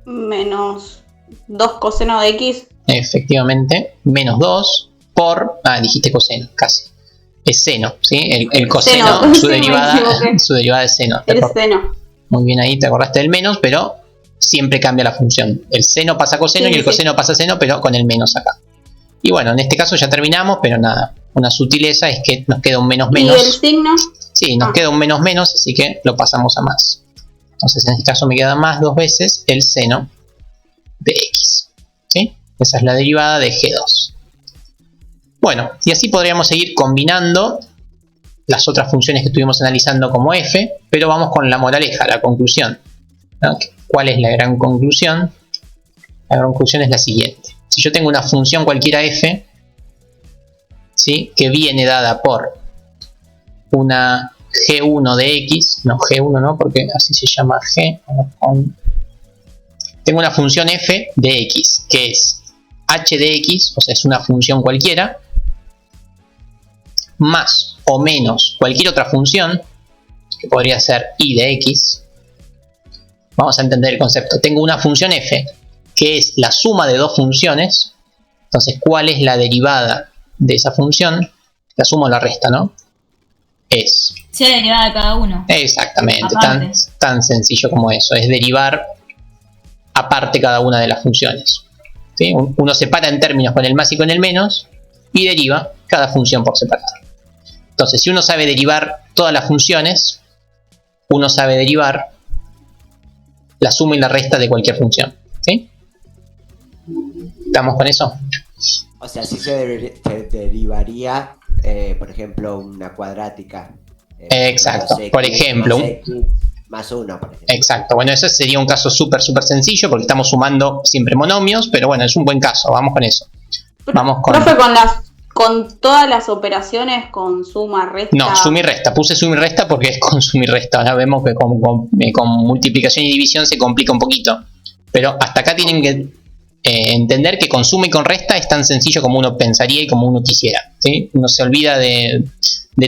Menos 2 coseno de x. Efectivamente, menos 2 por... Ah, dijiste coseno, casi. Es seno, ¿sí? El coseno, Seno. su Sí, me derivada equivoqué. es seno. El seno. Muy bien ahí, te acordaste del menos, pero siempre cambia la función. El seno pasa a coseno Sí, y el sí. coseno pasa a seno, pero con el menos acá. Y bueno, en este caso ya terminamos, pero nada. Una sutileza es que nos queda un menos ¿Y el menos. signo? Sí, nos queda un menos menos, así que lo pasamos a más. Entonces en este caso me queda más 2 veces el seno de x. ¿Sí? Esa es la derivada de G2. Bueno, y así podríamos seguir combinando las otras funciones que estuvimos analizando como f, pero vamos con la moraleja, la conclusión, ¿no? ¿Cuál es la gran conclusión? La gran conclusión es la siguiente. Si yo tengo una función cualquiera f, ¿sí? Que viene dada por una G1 de x, no G1 no, porque así se llama G, tengo una función f de x, que es h de x, o sea, es una función cualquiera, más o menos cualquier otra función, que podría ser y de x. Vamos a entender el concepto. Tengo una función f, que es la suma de dos funciones. Entonces, ¿cuál es la derivada de esa función? La suma o la resta, ¿no? Es... Sea la derivada de cada uno. Exactamente, Aparte. tan sencillo como eso. Es derivar aparte cada una de las funciones. ¿Sí? Uno separa en términos con el más y con el menos y deriva cada función por separado. Entonces, si uno sabe derivar todas las funciones, uno sabe derivar la suma y la resta de cualquier función. ¿Sí? ¿Estamos con eso? O sea, sí se derivaría, por ejemplo, una cuadrática. Exacto. Menos Por x ejemplo, más x más 1, por ejemplo. exacto. Bueno, ese sería un caso súper sencillo porque estamos sumando siempre monomios, pero bueno, es un buen caso. Vamos con eso. Vamos con... Profe, con todas las operaciones, con suma, resta. No, suma y resta. Puse suma y resta porque es con suma y resta. Ahora vemos que con multiplicación y división se complica un poquito. Pero hasta acá tienen que entender que con suma y con resta es tan sencillo como uno pensaría y como uno quisiera, ¿sí? Uno se olvida de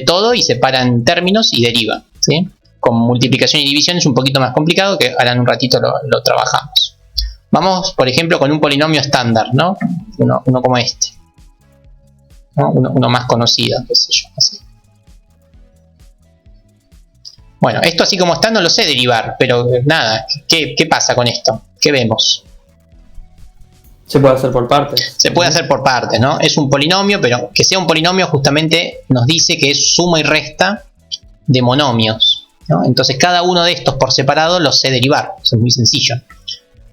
todo y separa en términos y deriva, ¿sí? Con multiplicación y división es un poquito más complicado, que ahora en un ratito lo trabajamos. Vamos, por ejemplo, con un polinomio estándar, ¿no? Uno como este, ¿no? Uno más conocido, qué sé yo, así. Bueno, esto así como está no lo sé derivar, pero nada, ¿qué pasa con esto? ¿Qué vemos? Se puede hacer por partes. Se puede hacer por partes, ¿no? Es un polinomio, pero que sea un polinomio justamente nos dice que es suma y resta de monomios, ¿no? Entonces cada uno de estos por separado los sé derivar, eso es muy sencillo.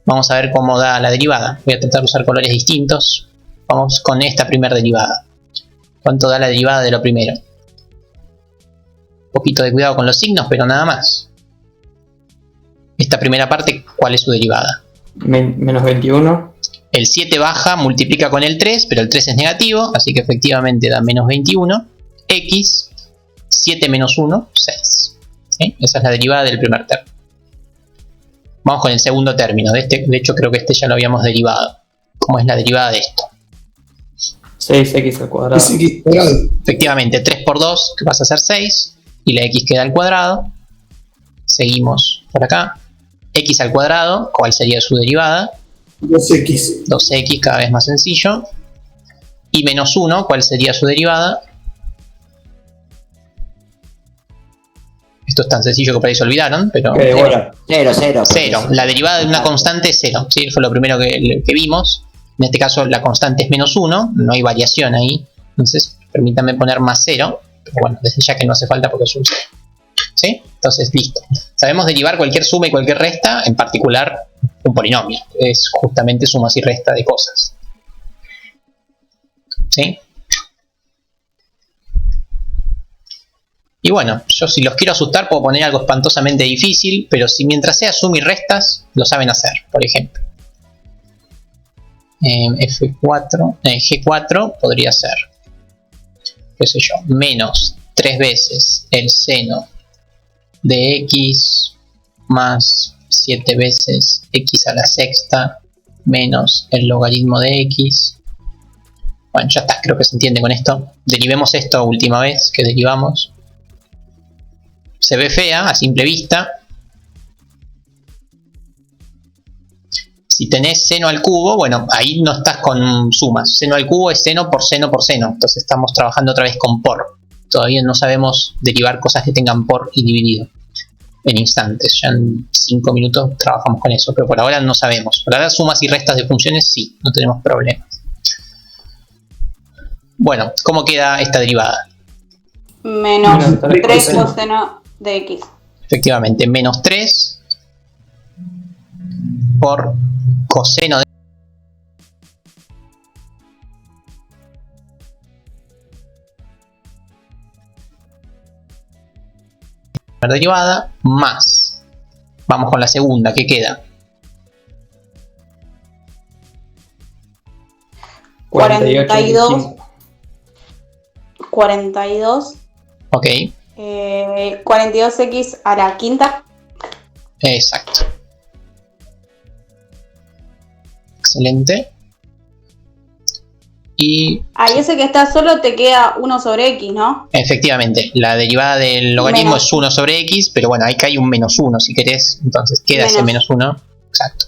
Vamos a ver cómo da la derivada. Voy a tratar de usar colores distintos. Vamos con esta primera derivada. ¿Cuánto da la derivada de lo primero? Un poquito de cuidado con los signos, pero nada más. Esta primera parte, ¿cuál es su derivada? Menos 21. El 7 baja, multiplica con el 3, pero el 3 es negativo, así que efectivamente da menos 21. X, 7 menos 1, 6. ¿Sí? Esa es la derivada del primer término. Vamos con el segundo término. De hecho, creo que este ya lo habíamos derivado. ¿Cómo es la derivada de esto? 6x al cuadrado. 6x cuadrado. Efectivamente, 3 por 2, que pasa a ser 6, y la x queda al cuadrado. Seguimos por acá. X al cuadrado, ¿cuál sería su derivada? 2x. 2x, cada vez más sencillo. Y menos 1, ¿cuál sería su derivada? Esto es tan sencillo que por ahí se olvidaron, pero... Bueno, 0. La derivada de una constante es 0, ¿sí? Fue lo primero que vimos. En este caso la constante es menos 1, no hay variación ahí. Entonces, permítanme poner más 0. Pero bueno, desde ya que no hace falta porque es un 0. ¿Sí? Entonces, listo. Sabemos derivar cualquier suma y cualquier resta, en particular un polinomio. Es justamente sumas y restas de cosas. ¿Sí? Y bueno, yo si los quiero asustar puedo poner algo espantosamente difícil, pero si mientras sea suma y restas, lo saben hacer, por ejemplo. G4 podría ser, qué sé yo, menos 3 veces el seno de x más 7 veces x a la sexta menos el logaritmo de x. Bueno, ya está, creo que se entiende con esto. Derivemos esto última vez que derivamos. Se ve fea a simple vista. Si tenés seno al cubo, bueno, ahí no estás con sumas. Seno al cubo es seno por seno por seno. Entonces estamos trabajando otra vez con por. Todavía no sabemos derivar cosas que tengan por y dividido en instantes. Ya en 5 minutos trabajamos con eso, pero por ahora no sabemos. Por ahora sumas y restas de funciones sí, no tenemos problemas. Bueno, ¿cómo queda esta derivada? Menos 3 coseno de x. Efectivamente, menos 3 por coseno de la derivada más. Vamos con la segunda, ¿qué queda? 42. Ok, 42x a la quinta. exacto. Excelente. Y Ahí ese que está solo te queda 1 sobre x, ¿no? efectivamente, la derivada del logaritmo Menos. es 1 sobre x, pero bueno, ahí cae un menos 1 si querés, entonces queda ese menos 1, exacto,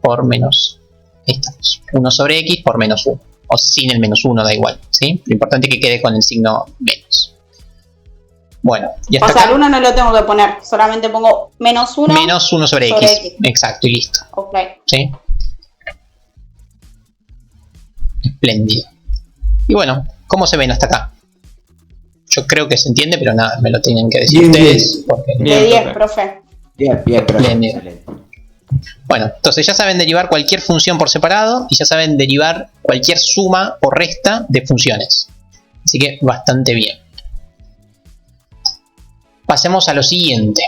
por menos, ahí estamos, 1 sobre x por menos 1, o sin el menos 1, da igual, ¿sí? Lo importante es que quede con el signo menos. Bueno, y hasta O sea, acá, el 1 no lo tengo que poner, solamente pongo menos 1. menos 1 sobre sobre x, x. exacto, y listo, Ok. ¿sí? Espléndido. Y bueno, ¿cómo se ven hasta acá? Yo creo que se entiende, pero nada, me lo tienen que decir Bien, ustedes. Porque... Bien, De 10, profe. profe. Bien, profe. Bien. Excelente. Bueno, entonces ya saben derivar cualquier función por separado y ya saben derivar cualquier suma o resta de funciones. Así que bastante bien. Pasemos a lo siguiente.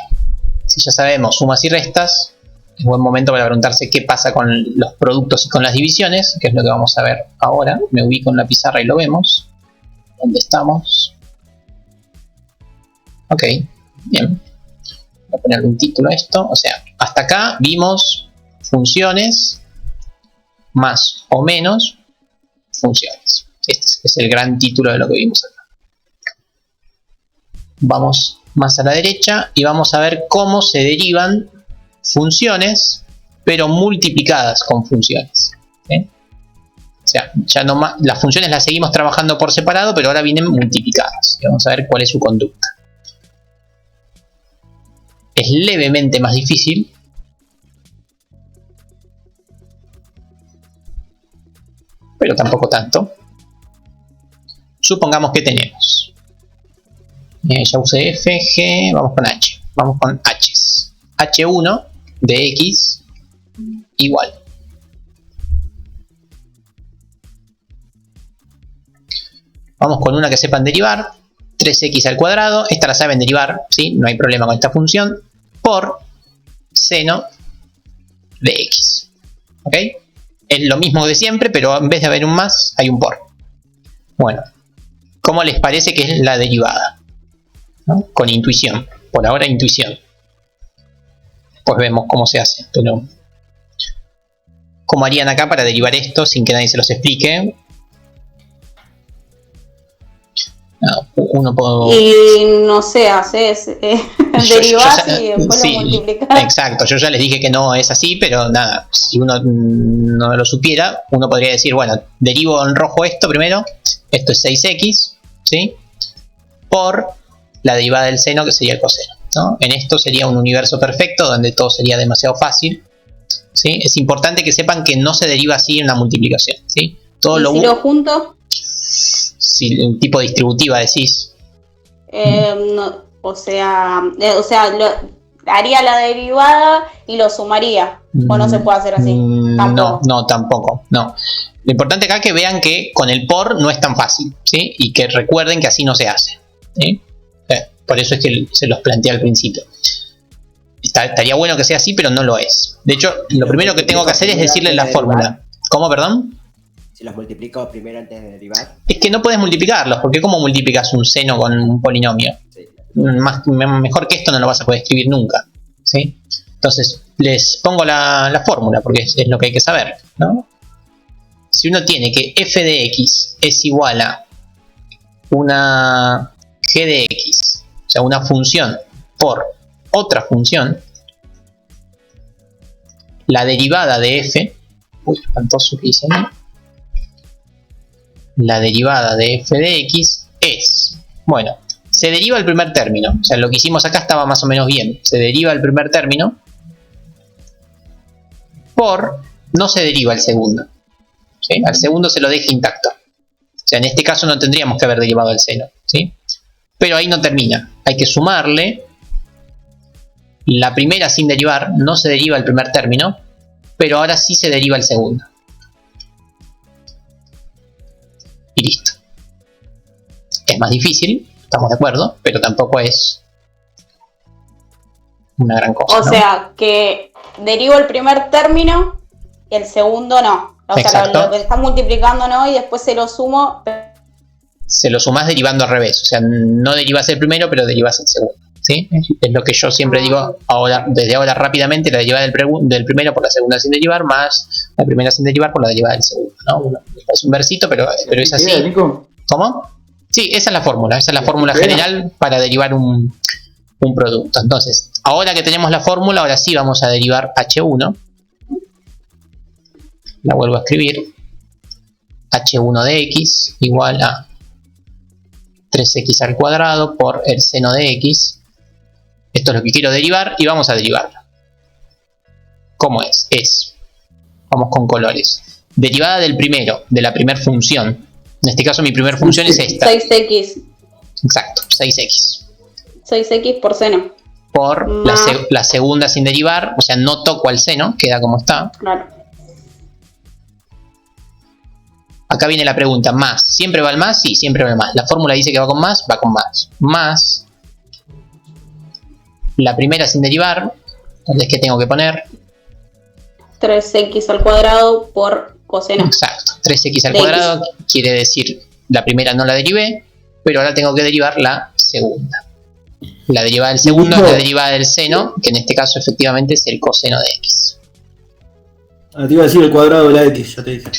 Si ya sabemos sumas y restas, es buen momento para preguntarse qué pasa con los productos y con las divisiones, que es lo que vamos a ver ahora. Me ubico en la pizarra y lo vemos. ¿Dónde estamos? Ok, bien. Voy a ponerle un título a esto. O sea, hasta acá vimos funciones más o menos funciones. Este es el gran título de lo que vimos acá. Vamos más a la derecha y vamos a ver cómo se derivan funciones, pero multiplicadas con funciones. ¿Sí? O sea, ya no más, las funciones las seguimos trabajando por separado, pero ahora vienen multiplicadas. Y vamos a ver cuál es su conducta. Es levemente más difícil. Pero tampoco tanto. Supongamos que tenemos. Ya usé F, G, vamos con H. Vamos con H's. H1 de X igual. Vamos con una que sepan derivar. 3x al cuadrado. Esta la saben derivar, ¿sí? No hay problema con esta función. Por seno de x. ¿Ok? Es lo mismo de siempre, pero en vez de haber un más, hay un por. Bueno. ¿Cómo les parece que es la derivada? ¿No? Con intuición. Por ahora intuición. Pues vemos cómo se hace. Pero ¿cómo harían acá para derivar esto sin que nadie se los explique? No, uno puede... Y no sé, haces derivás y después sí, lo multiplicás. Exacto, yo ya les dije que no es así, pero nada, si uno no lo supiera, uno podría decir, bueno, derivo en rojo esto primero, esto es 6x, ¿sí? Por la derivada del seno, que sería el coseno, ¿no? En esto sería un universo perfecto, donde todo sería demasiado fácil, ¿sí? Es importante que sepan que no se deriva así en una multiplicación, ¿sí? Todo ¿Y lo si lo junto? Si el tipo distributiva decís. No, o sea haría la derivada y lo sumaría. O no se puede hacer así. Tampoco. No. Lo importante acá es que vean que con el por no es tan fácil, ¿sí? Y que recuerden que así no se hace, ¿sí? Por eso es que se los planteé al principio. Estaría bueno que sea así, pero no lo es. De hecho, lo primero que tengo que hacer es decirles la fórmula. ¿Cómo, perdón? Si los multiplico primero antes de derivar. Es que no puedes multiplicarlos, porque ¿cómo multiplicas un seno con un polinomio? Sí. Mejor que esto no lo vas a poder escribir nunca, ¿sí? Entonces, les pongo la fórmula, porque es lo que hay que saber, ¿no? Si uno tiene que f de x es igual a una g de x, o sea, una función por otra función, la derivada de f, uy, espantoso que hice, ¿no? La derivada de f de x es, bueno, se deriva el primer término, o sea, lo que hicimos acá estaba más o menos bien, se deriva el primer término por, no se deriva el segundo, ¿sí? Al segundo se lo deja intacto, o sea, en este caso no tendríamos que haber derivado el seno, ¿sí? Pero ahí no termina, hay que sumarle la primera sin derivar, no se deriva el primer término, pero ahora sí se deriva el segundo. Y listo. Es más difícil, estamos de acuerdo, pero tampoco es una gran cosa. O sea, que derivo el primer término y el segundo no. O sea, lo que está multiplicando no, y después se lo sumo. Se lo sumás derivando al revés. O sea, no derivas el primero, pero derivas el segundo, ¿sí? Es lo que yo siempre digo ahora, desde ahora rápidamente, la derivada del primero por la segunda sin derivar, más la primera sin derivar por la derivada del segundo, ¿no? Es un versito, pero es así. ¿Cómo? Sí, esa es la fórmula. Esa es la fórmula general para derivar un producto. Entonces, ahora que tenemos la fórmula, ahora sí vamos a derivar H1. La vuelvo a escribir. H1 de x igual a 3x al cuadrado por el seno de x. Esto es lo que quiero derivar y vamos a derivarlo. ¿Cómo es? Vamos con colores. Derivada del primero, de la primera función. En este caso mi primera función es esta. 6x. Exacto, 6x. 6x por seno. Por la segunda sin derivar, o sea, no toco al seno, queda como está. Claro. Acá viene la pregunta, ¿más? ¿Siempre va el más? Sí, siempre va el más. La fórmula dice que va con más, va con más. Más la primera sin derivar, entonces ¿qué tengo que poner? 3x al cuadrado por coseno. Exacto, 3x al cuadrado quiere decir la primera no la derivé, pero ahora tengo que derivar la segunda. La derivada del segundo es la derivada del seno, que en este caso efectivamente es el coseno de x. Ah, te iba a decir el cuadrado de la X, ya te dije.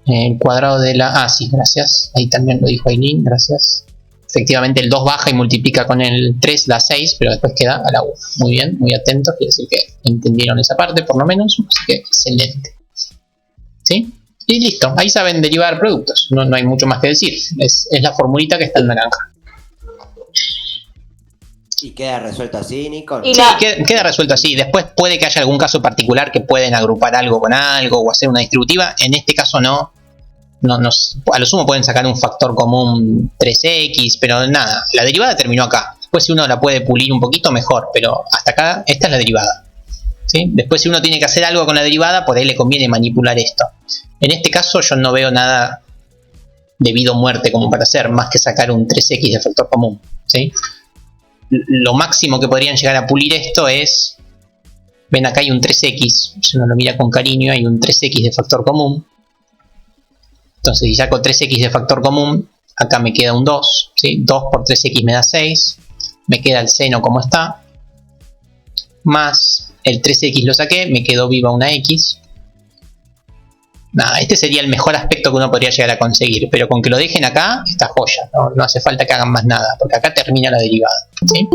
El cuadrado de la... Ah, sí, gracias. Ahí también lo dijo Aileen, gracias. Efectivamente el 2 baja y multiplica con el 3 da 6, pero después queda a la 1. Muy bien, muy atentos, quiere decir que entendieron esa parte por lo menos, así que excelente. ¿Sí? Y listo, ahí saben derivar productos, no hay mucho más que decir, es la formulita que está en naranja. Y queda resuelto así, Nico. Y Sí, queda resuelto así. Después puede que haya algún caso particular que pueden agrupar algo con algo o hacer una distributiva. En este caso no. A lo sumo pueden sacar un factor común 3x, pero nada, la derivada terminó acá. Después si uno la puede pulir un poquito mejor, pero hasta acá esta es la derivada. ¿Sí? Después si uno tiene que hacer algo con la derivada, por ahí le conviene manipular esto. En este caso yo no veo nada debido a muerte como para hacer, más que sacar un 3x de factor común. ¿Sí? Lo máximo que podrían llegar a pulir esto es... Ven, acá hay un 3x, si uno lo mira con cariño, hay un 3x de factor común. Entonces si saco 3x de factor común, acá me queda un 2, ¿sí? 2 por 3x me da 6, me queda el seno como está, más el 3x lo saqué, me quedó viva una x. Nada, este sería el mejor aspecto que uno podría llegar a conseguir, pero con que lo dejen acá, está joya, no hace falta que hagan más nada, porque acá termina la derivada, ¿sí?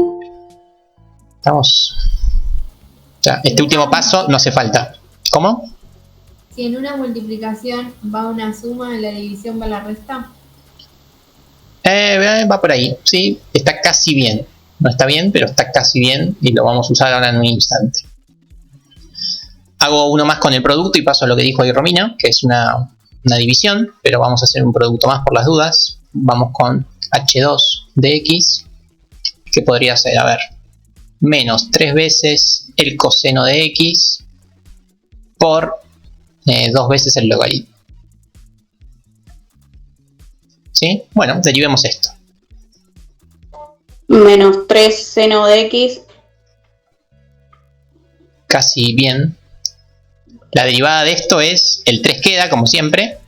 Estamos... O sea, este último paso no hace falta. ¿Cómo? Si en una multiplicación va una suma, en la división va la resta. Va por ahí, sí, está casi bien. No está bien, pero está casi bien y lo vamos a usar ahora en un instante. Hago uno más con el producto y paso a lo que dijo ahí Romina, que es una división, pero vamos a hacer un producto más por las dudas. Vamos con h2 de x, que podría ser, a ver, menos 3 veces el coseno de x por 2 veces el logaritmo. ¿Sí? Bueno, derivemos esto. Menos 3 seno de x. Casi bien. La derivada de esto es, el 3 queda, como siempre.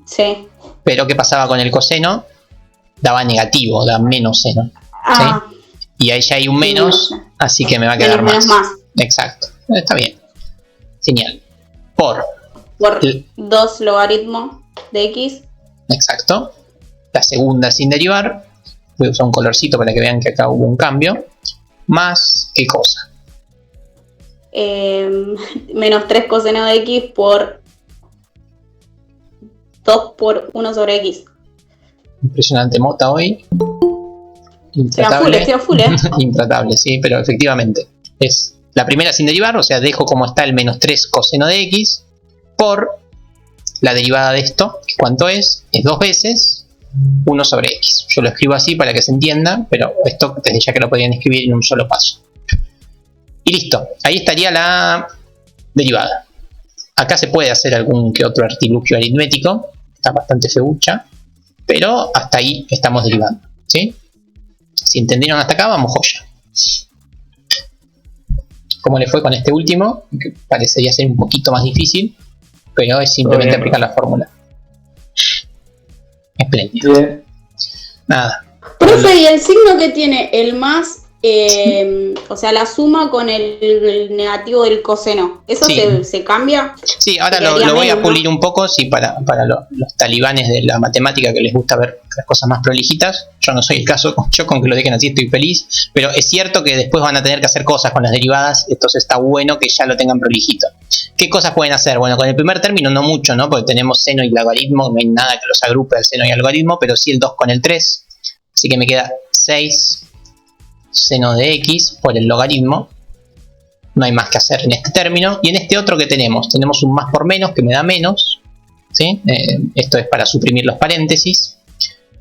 Sí. Pero ¿qué pasaba con el coseno? Daba negativo, da menos seno. Ah, ¿Sí? Y ahí ya hay un menos, así que me va a quedar menos más. Exacto. Está bien. Genial. Por 2 logaritmo de x. Exacto. La segunda sin derivar. Voy a usar un colorcito para que vean que acá hubo un cambio. Más, ¿qué cosa? Menos 3 coseno de x por 2 por 1 sobre x. Impresionante mota hoy. Intratable. Estoy a full, Intratable, sí, pero efectivamente. Es la primera sin derivar, o sea, dejo como está el menos 3 coseno de x por la derivada de esto. ¿Cuánto es? Es 2 veces 1 sobre x. Yo lo escribo así para que se entienda, pero esto desde ya que lo podrían escribir en un solo paso. Y listo, ahí estaría la derivada. Acá se puede hacer algún que otro artilugio aritmético, está bastante feucha, pero hasta ahí estamos derivando, ¿sí? Si entendieron hasta acá, vamos joya. ¿Cómo le fue con este último? Que parecería ser un poquito más difícil, pero es simplemente aplicar la fórmula. Espléndido. Bien. Nada. Profe, ¿y el signo que tiene el más, o sea, la suma con el negativo del coseno? ¿Eso Sí. se cambia? Sí, ahora Quedaría lo voy a menos, ¿no? pulir un poco, sí, para los talibanes de la matemática que les gusta ver las cosas más prolijitas. Yo no soy el caso, yo con que lo dejen así estoy feliz, pero es cierto que después van a tener que hacer cosas con las derivadas, entonces está bueno que ya lo tengan prolijito. ¿Qué cosas pueden hacer? Bueno, con el primer término no mucho, ¿no? Porque tenemos seno y logaritmo, no hay nada que los agrupe al seno y al logaritmo, pero sí el 2 con el 3, así que me queda 6 seno de x por el logaritmo. No hay más que hacer en este término. Y en este otro que tenemos un más por menos que me da menos, ¿sí? Esto es para suprimir los paréntesis.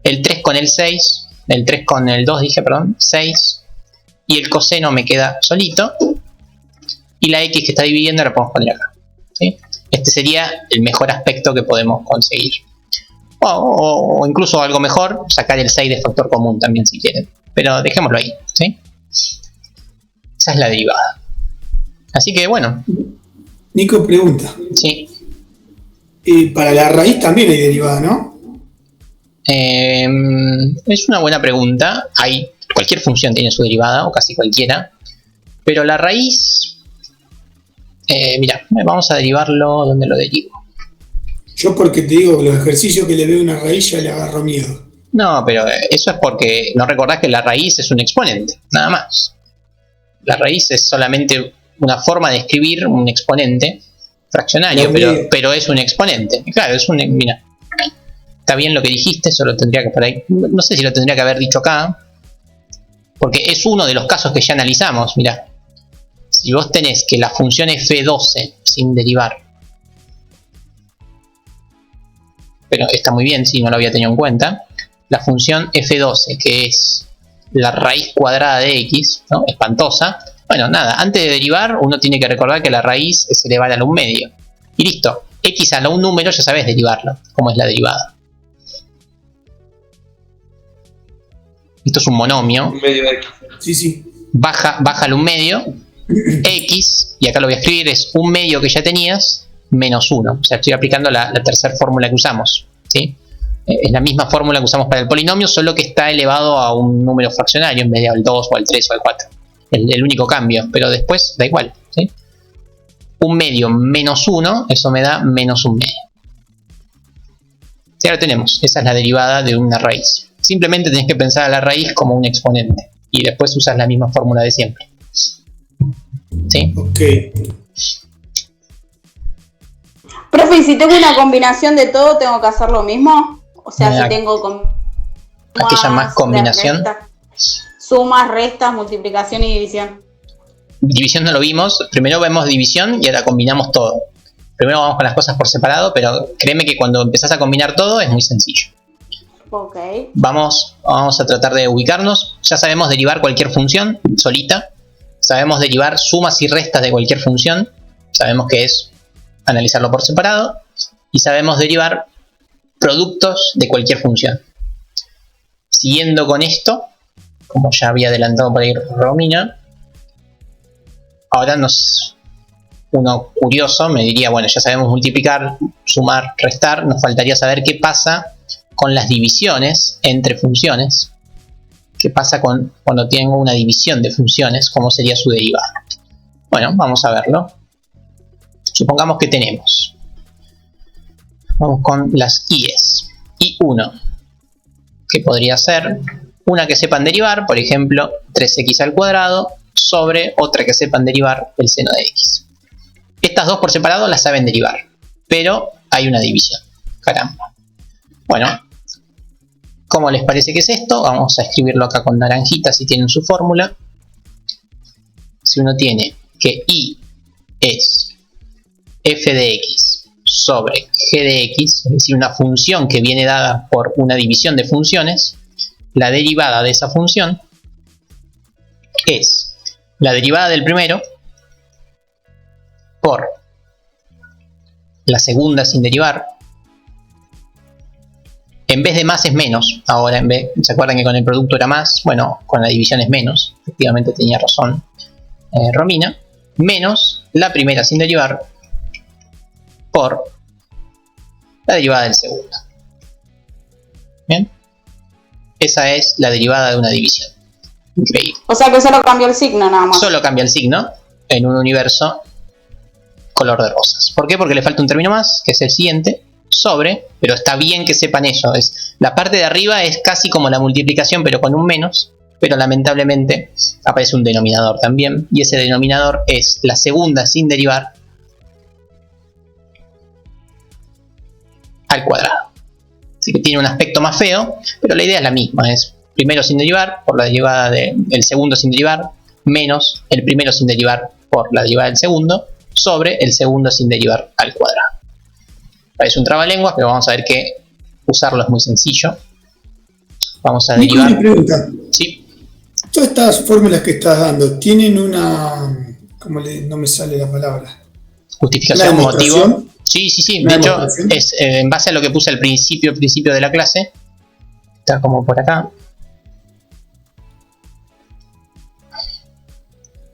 El 3 con el 6, el 3 con el 2 dije, perdón, 6. Y el coseno me queda solito. Y la x que está dividiendo la podemos poner acá, ¿sí? Este sería el mejor aspecto que podemos conseguir. O incluso algo mejor, sacar el 6 de factor común también si quieren. Pero dejémoslo ahí, ¿sí? Esa es la derivada. Así que bueno. Nico pregunta. Sí. Para la raíz también hay derivada, ¿no? Es una buena pregunta. Cualquier función tiene su derivada, o casi cualquiera. Pero la raíz Mira, vamos a derivarlo. ¿Dónde lo derivo? Yo porque te digo, los ejercicios que le veo a una raíz ya le agarro miedo. No, pero eso es porque no recordás que la raíz es un exponente, nada más. La raíz es solamente una forma de escribir un exponente fraccionario, pero es un exponente. Claro, es un... Mira, está bien lo que dijiste, solo tendría que... Por ahí, no sé si lo tendría que haber dicho acá, porque es uno de los casos que ya analizamos. Mira, si vos tenés que la función f12 sin derivar, pero está muy bien si no lo había tenido en cuenta, la función f12, que es la raíz cuadrada de x, ¿no? Espantosa. Bueno, nada, antes de derivar uno tiene que recordar que la raíz es elevada a la 1 medio. Y listo, x a la 1 número ya sabes derivarlo, como es la derivada. Esto es un monomio. Un medio de X. Sí, sí. Baja al 1 medio, x, y acá lo voy a escribir, es 1 medio que ya tenías, menos 1. O sea, estoy aplicando la tercera fórmula que usamos, ¿sí? Es la misma fórmula que usamos para el polinomio, solo que está elevado a un número fraccionario en vez de al 2 o al 3 o al 4. El único cambio, pero después da igual, ¿sí? 1 medio menos 1, eso me da menos 1 medio. Ya lo tenemos, esa es la derivada de una raíz. Simplemente tenés que pensar a la raíz como un exponente y después usas la misma fórmula de siempre. ¿Sí? Ok. Profe, ¿y si tengo una combinación de todo, tengo que hacer lo mismo? O sea, si tengo ¿a qué llamás combinación? Sumas, restas, multiplicación y división. División no lo vimos. Primero vemos división y ahora combinamos todo. Primero vamos con las cosas por separado, pero créeme que cuando empezás a combinar todo es muy sencillo. Ok. Vamos a tratar de ubicarnos. Ya sabemos derivar cualquier función solita. Sabemos derivar sumas y restas de cualquier función. Sabemos que es analizarlo por separado. Y sabemos derivar productos de cualquier función. Siguiendo con esto, como ya había adelantado por ahí Romina, ahora uno curioso me diría, bueno, ya sabemos multiplicar, sumar, restar, nos faltaría saber qué pasa con las divisiones entre funciones. ¿Qué pasa cuando tengo una división de funciones? ¿Cómo sería su derivada? Bueno, vamos a verlo. Supongamos que tenemos. Vamos con las i's. I1, que podría ser una que sepan derivar, por ejemplo, 3x al cuadrado, sobre otra que sepan derivar el seno de x. Estas dos por separado las saben derivar, pero hay una división. Caramba. Bueno, ¿cómo les parece que es esto? Vamos a escribirlo acá con naranjita si tienen su fórmula. Si uno tiene que y es f de x sobre g de x, es decir, una función que viene dada por una división de funciones, la derivada de esa función es la derivada del primero por la segunda sin derivar. En vez de más es menos. Ahora, ¿se acuerdan que con el producto era más? Bueno, con la división es menos. Efectivamente tenía razón Romina. Menos la primera sin derivar por la derivada del segundo. ¿Bien? Esa es la derivada de una división. Increíble. O sea que solo cambió el signo nada más. Solo cambia el signo en un universo color de rosas. ¿Por qué? Porque le falta un término más, que es el siguiente, sobre, pero está bien que sepan eso. La parte de arriba es casi como la multiplicación, pero con un menos, pero lamentablemente aparece un denominador también, y ese denominador es la segunda sin derivar al cuadrado. Así que tiene un aspecto más feo, pero la idea es la misma, es primero sin derivar por la derivada del segundo sin derivar, menos el primero sin derivar por la derivada del segundo, sobre el segundo sin derivar al cuadrado. Parece un trabalenguas, pero vamos a ver que usarlo es muy sencillo. Vamos a Nico, derivar. una pregunta. Sí. Todas estas fórmulas que estás dando tienen una... no me sale la palabra. Justificación, ¿Una motivo. demostración? Sí. ¿Una De hecho, demostración? es en base a lo que puse al principio de la clase. Está como por acá.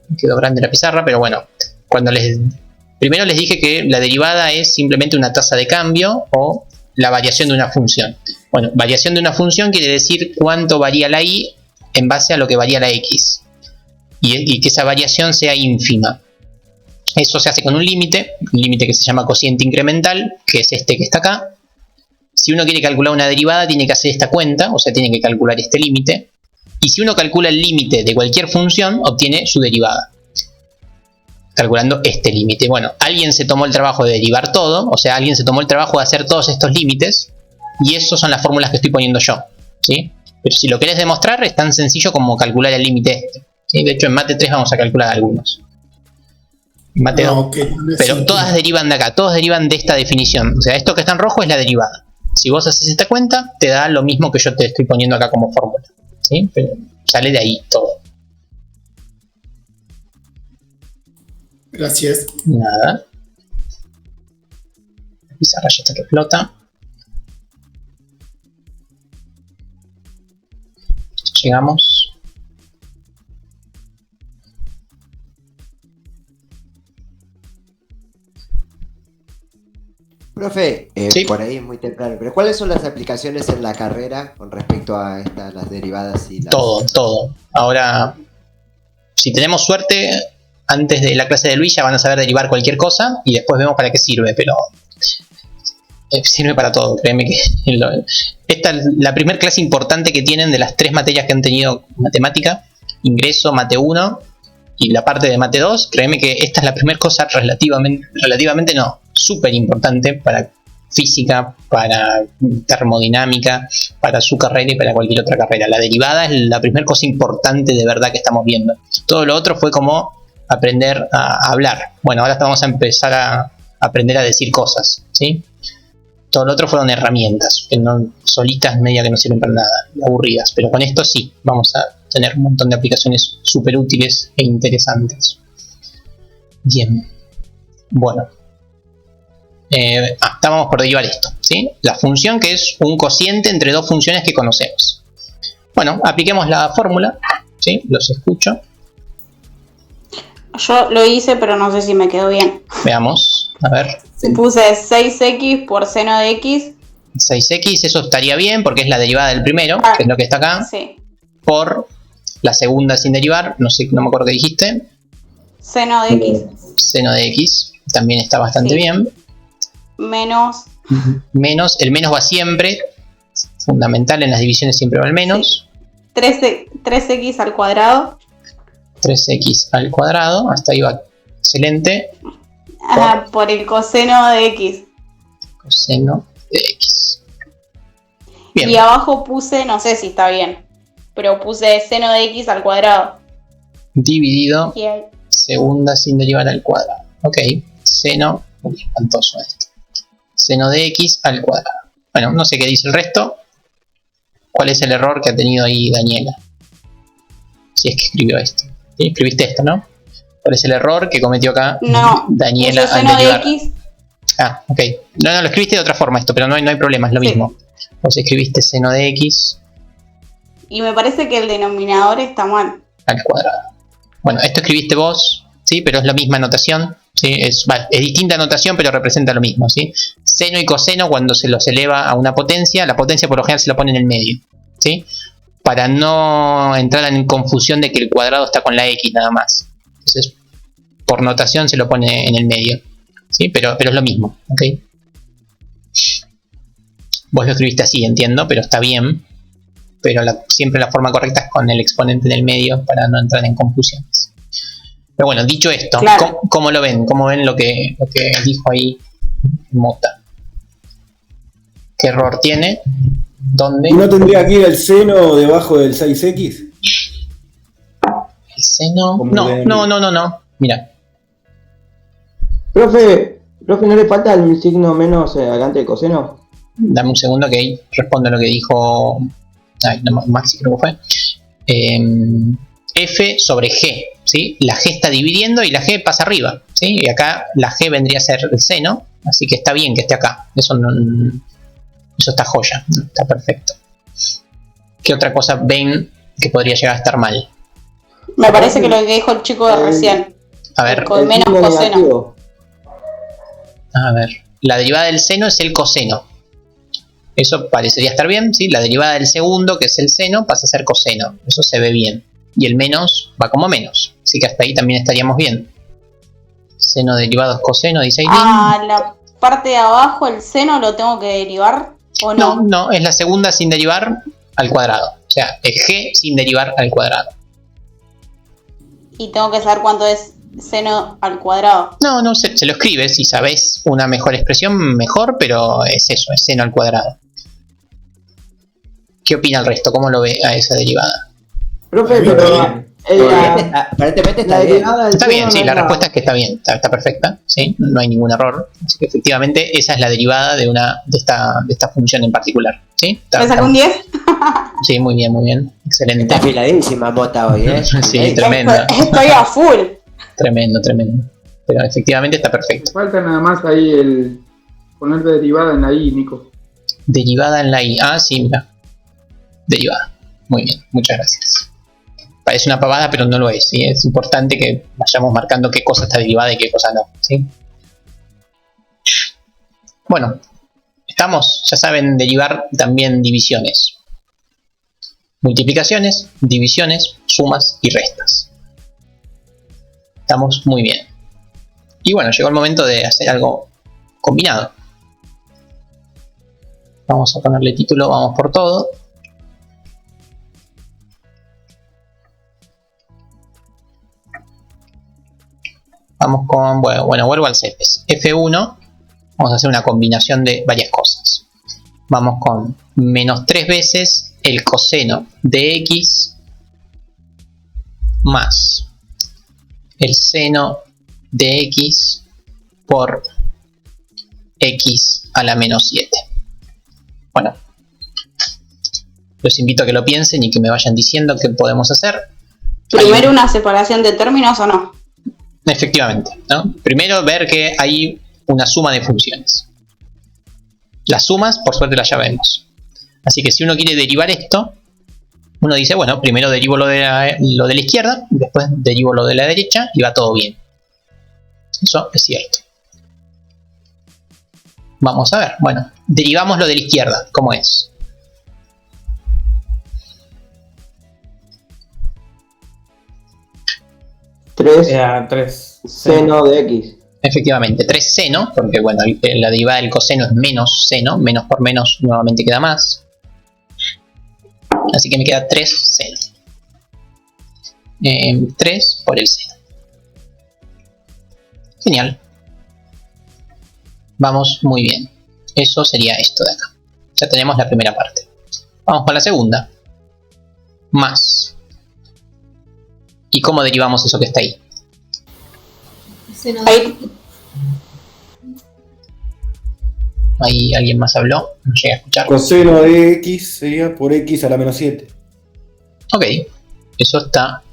Me quedó grande la pizarra, pero bueno. Primero les dije que la derivada es simplemente una tasa de cambio o la variación de una función. Bueno, variación de una función quiere decir cuánto varía la y en base a lo que varía la x. Y que esa variación sea ínfima. Eso se hace con un límite que se llama cociente incremental, que es este que está acá. Si uno quiere calcular una derivada, tiene que hacer esta cuenta, o sea, tiene que calcular este límite. Y si uno calcula el límite de cualquier función, obtiene su derivada, calculando este límite. Bueno, alguien se tomó el trabajo de derivar todo, o sea, alguien se tomó el trabajo de hacer todos estos límites, y esas son las fórmulas que estoy poniendo yo, ¿sí? Pero si lo querés demostrar, es tan sencillo como calcular el límite este, ¿sí? De hecho, en Mate 3 vamos a calcular algunos. Mate 2. Okay, Pero todas derivan de acá, todos derivan de esta definición. O sea, esto que está en rojo es la derivada. Si vos haces esta cuenta, te da lo mismo que yo te estoy poniendo acá como fórmula, ¿sí? Pero sale de ahí todo. Gracias. Nada. La pizarra ya está que explota. Llegamos. Profe, Sí. por ahí es muy temprano, pero ¿cuáles son las aplicaciones en la carrera con respecto a las derivadas y las... Todo. Ahora, si tenemos suerte, antes de la clase de Luis ya van a saber derivar cualquier cosa y después vemos para qué sirve, pero sirve para todo, créeme que esta es la primera clase importante que tienen de las 3 materias que han tenido matemática, ingreso, mate 1 y la parte de mate 2, créeme que esta es la primera cosa relativamente no, súper importante para física, para termodinámica, para su carrera y para cualquier otra carrera. La derivada es la primera cosa importante de verdad que estamos viendo. Todo lo otro fue como aprender a hablar. Bueno, ahora vamos a empezar a aprender a decir cosas, ¿sí? Todo lo otro fueron herramientas, que no, solitas media que no sirven para nada, aburridas. Pero con esto sí, vamos a tener un montón de aplicaciones súper útiles e interesantes. Bien. Bueno. Estábamos por derivar esto, ¿sí? La función que es un cociente entre dos funciones que conocemos. Bueno, apliquemos la fórmula, ¿sí? Los escucho. Yo lo hice, pero no sé si me quedó bien. Veamos, a ver. Puse 6x por seno de x. 6x, eso estaría bien porque es la derivada del primero, que es lo que está acá. Sí. Por la segunda sin derivar, no sé, no me acuerdo qué dijiste. Seno de x. Seno de x, también está bastante Sí. bien. Menos. Menos, el menos va siempre. Fundamental en las divisiones siempre va el menos. 3x al cuadrado. 3x al cuadrado, hasta ahí va excelente. Por el coseno de x. Coseno de x. Bien. Y abajo puse, no sé si está bien, pero puse seno de x al cuadrado. Dividido Y ahí- segunda sin derivar al cuadrado. Ok, seno, uy, espantoso esto. Seno de x al cuadrado. Bueno, no sé qué dice el resto. ¿Cuál es el error que ha tenido ahí Daniela? Si es que escribió esto. ¿Sí? Escribiste esto, ¿no? ¿Cuál es el error que cometió acá No, Daniela puse al seno de derivar? x. Ah, ok. No, lo escribiste de otra forma esto, pero no hay problema, es lo Sí. mismo. Vos escribiste seno de x Y me parece que el denominador está mal. al cuadrado. Bueno, esto escribiste vos, ¿sí? Pero es la misma notación, ¿sí? Es distinta notación, pero representa lo mismo, ¿sí? Seno y coseno, cuando se los eleva a una potencia, la potencia por lo general se la pone en el medio, ¿sí? Para no entrar en confusión de que el cuadrado está con la x nada más. Entonces, por notación se lo pone en el medio, ¿sí? Pero es lo mismo, ¿ok? Vos lo escribiste así, entiendo, pero está bien. Pero siempre la forma correcta es con el exponente en el medio para no entrar en confusiones. Pero bueno, dicho esto, Claro. ¿cómo lo ven? ¿Cómo ven lo que dijo ahí Mota? ¿Qué error tiene? ¿Dónde? ¿Y no tendría que ir el seno debajo del 6x? ¿El seno? Como No, ven. no. Mira, Profe, ¿no le falta el signo menos adelante del coseno? dame un segundo que ahí respondo a lo que dijo... Ay, no, Maxi creo que fue. F sobre G, ¿sí? La G está dividiendo y la G pasa arriba, ¿sí? Y acá la G vendría a ser el seno, así que está bien que esté acá. Eso está joya, está perfecto. ¿Qué otra cosa ven que podría llegar a estar mal? Me parece que lo que dijo el chico de recién. A ver, Con menos signo coseno. negativo. a ver. La derivada del seno es el coseno. Eso parecería estar bien, ¿sí? La derivada del segundo, que es el seno, pasa a ser coseno. Eso se ve bien. Y el menos va como menos. Así que hasta ahí también estaríamos bien. Seno derivado coseno, dice Aileen. Ah, la parte de abajo, el seno, ¿lo tengo que derivar o no? No, es la segunda sin derivar al cuadrado. O sea, es g sin derivar al cuadrado. Y tengo que saber cuánto es seno al cuadrado. No, se lo escribes. Si sabes una mejor expresión, mejor, pero es eso, es seno al cuadrado. ¿Qué opina el resto? ¿Cómo lo ve a esa derivada? Profe, pero Aparentemente está la bien. derivada del Está bien, seno sí, no la es respuesta es que está bien, está perfecta, ¿sí? No hay ningún error. Así que efectivamente esa es la derivada de esta función en particular, ¿sí? ¿Me sacó un 10? Sí, muy bien, excelente. Está afiladísima Mota hoy, ¿eh? Sí, tremendo, Estoy a full. tremendo. Pero efectivamente está perfecto. Falta nada más ahí el poner derivada en la I, Nico. Derivada en la I. Ah, sí, mira. Derivada. Muy bien, muchas gracias. Parece una pavada, pero no lo es, ¿sí? Es importante que vayamos marcando qué cosa está derivada y qué cosa no, ¿sí? Bueno, estamos, ya saben, derivar también divisiones. Multiplicaciones, divisiones, sumas y restas. Estamos muy bien. Y bueno, llegó el momento de hacer algo combinado. Vamos a ponerle título, vamos por todo. Vamos con, bueno, vuelvo al CEPES. F1, vamos a hacer una combinación de varias cosas. Vamos con menos 3 veces el coseno de x más el seno de x por x a la menos 7. Bueno, los invito a que lo piensen y que me vayan diciendo qué podemos hacer. ¿Primero una separación de términos o no? Efectivamente, ¿no? Primero ver que hay una suma de funciones. Las sumas, por suerte, las ya vemos. Así que si uno quiere derivar esto, uno dice, bueno, primero derivo lo de la izquierda, después derivo lo de la derecha y va todo bien. Eso es cierto. Vamos a ver, bueno, derivamos lo de la izquierda, ¿cómo es? Tres seno de x. Efectivamente, 3 seno, porque bueno, la derivada del coseno es menos seno, menos por menos nuevamente queda más. Así que me queda 3 seno. 3 por el seno. Genial. Vamos muy bien. Eso sería esto de acá. Ya tenemos la primera parte. Vamos con la segunda. Más. ¿Y cómo derivamos eso que está ahí? Seno de Ahí. Ahí alguien más habló, no llegué a escuchar. Coseno de x sería por x a la menos 7. Ok, eso está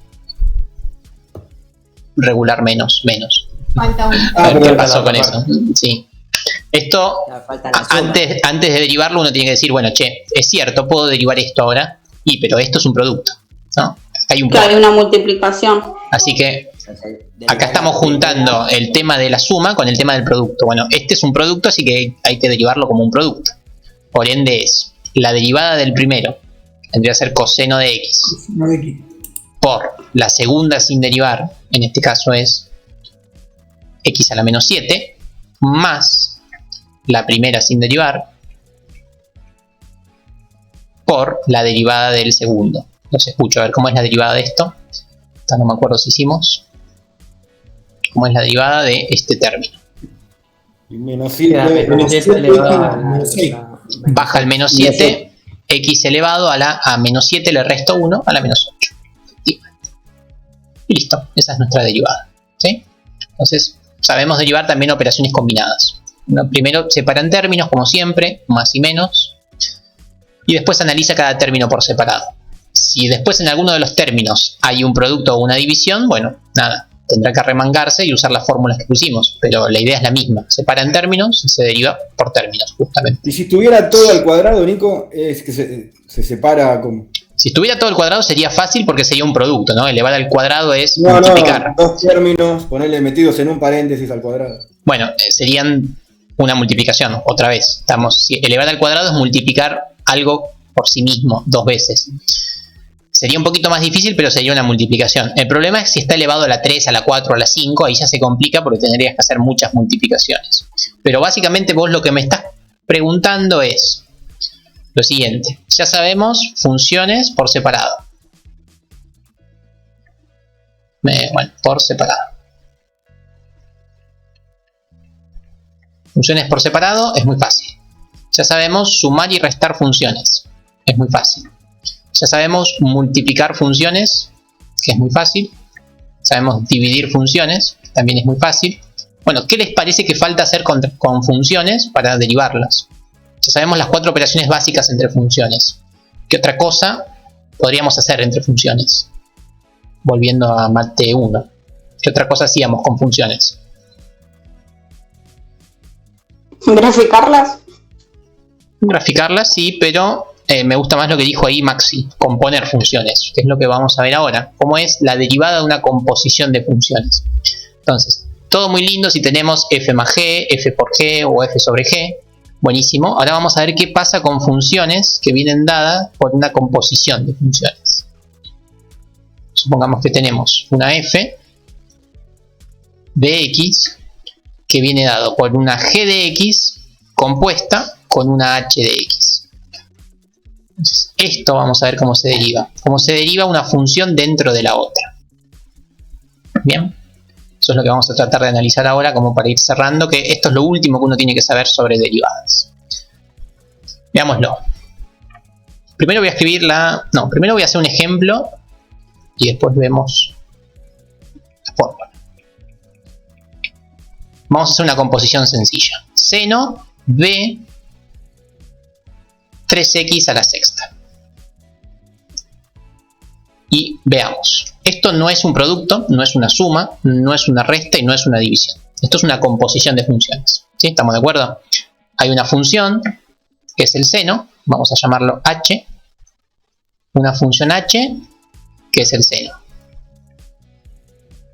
regular menos. falta uno. A ver qué pero pasó falta con la eso. Sí. Esto, Falta la suma. antes de derivarlo, uno tiene que decir, bueno, che, es cierto, puedo derivar esto ahora, pero esto es un producto, ¿no? Hay un Claro, hay producto. una multiplicación. Así que Entonces, acá estamos juntando el tema de la suma con el tema del producto. Bueno, este es un producto, así que hay que derivarlo como un producto. Por ende es la derivada del primero, tendría que ser coseno de x, No de aquí. por la segunda sin derivar, en este caso es x a la menos 7, más la primera sin derivar, por la derivada del segundo. Los escucho, a ver cómo es la derivada de esto. Esta no me acuerdo si hicimos. ¿Cómo es la derivada de este término? Y menos 7. Baja al menos 7, x elevado a menos 7 le resto 1 a la menos 8. Y listo, esa es nuestra derivada, ¿sí? Entonces, sabemos derivar también operaciones combinadas. Primero separan términos, como siempre, más y menos, y después analiza cada término por separado. Si después en alguno de los términos hay un producto o una división, bueno, nada, tendrá que arremangarse y usar las fórmulas que pusimos, pero la idea es la misma. Separan términos y se deriva por términos, justamente. Y si estuviera todo al cuadrado, Nico, es que se separa con... Si estuviera todo al cuadrado sería fácil porque sería un producto, ¿no? Elevar al cuadrado es No, multiplicar. dos términos, ponerle metidos en un paréntesis al cuadrado. Bueno, serían una multiplicación, otra vez. Elevar al cuadrado es multiplicar algo por sí mismo 2 veces. Sería un poquito más difícil, pero sería una multiplicación. El problema es si está elevado a la 3, a la 4, a la 5, ahí ya se complica porque tendrías que hacer muchas multiplicaciones. Pero básicamente vos lo que me estás preguntando es lo siguiente. Ya sabemos funciones por separado. Bueno, por separado. Funciones por separado es muy fácil. Ya sabemos sumar y restar funciones. Es muy fácil. Ya sabemos multiplicar funciones, que es muy fácil. Sabemos dividir funciones, también es muy fácil. Bueno, ¿qué les parece que falta hacer con funciones para derivarlas? Ya sabemos las 4 operaciones básicas entre funciones. ¿Qué otra cosa podríamos hacer entre funciones? Volviendo a Mate 1. ¿Qué otra cosa hacíamos con funciones? ¿Graficarlas? Graficarlas, sí, pero me gusta más lo que dijo ahí Maxi, componer funciones, que es lo que vamos a ver ahora. Cómo es la derivada de una composición de funciones. Entonces, todo muy lindo si tenemos f más g, f por g o f sobre g. Buenísimo. Ahora vamos a ver qué pasa con funciones que vienen dadas por una composición de funciones. Supongamos que tenemos una f de x que viene dado por una g de x compuesta con una h de x. Entonces, esto vamos a ver cómo se deriva. Cómo se deriva una función dentro de la otra. Bien. Eso es lo que vamos a tratar de analizar ahora como para ir cerrando, que esto es lo último que uno tiene que saber sobre derivadas. Veámoslo. Primero voy a escribir primero voy a hacer un ejemplo y después vemos la fórmula. Vamos a hacer una composición sencilla. Seno de 3x a la sexta. Y veamos. Esto no es un producto, no es una suma, no es una resta y no es una división. Esto es una composición de funciones. ¿Sí? ¿Estamos de acuerdo? Hay una función que es el seno, vamos a llamarlo h. Una función h que es el seno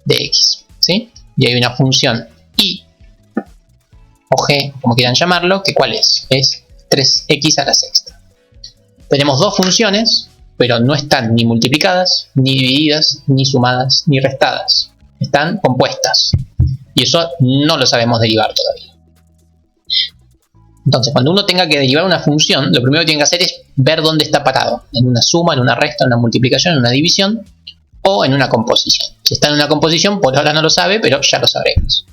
de x. ¿Sí? Y hay una función y o g, como quieran llamarlo, que ¿cuál es? Es 3x a la sexta. Tenemos dos funciones, pero no están ni multiplicadas, ni divididas, ni sumadas, ni restadas. Están compuestas. Y eso no lo sabemos derivar todavía. Entonces, cuando uno tenga que derivar una función, lo primero que tiene que hacer es ver dónde está parado. En una suma, en una resta, en una multiplicación, en una división o en una composición. Si está en una composición, por ahora no lo sabe, pero ya lo sabremos.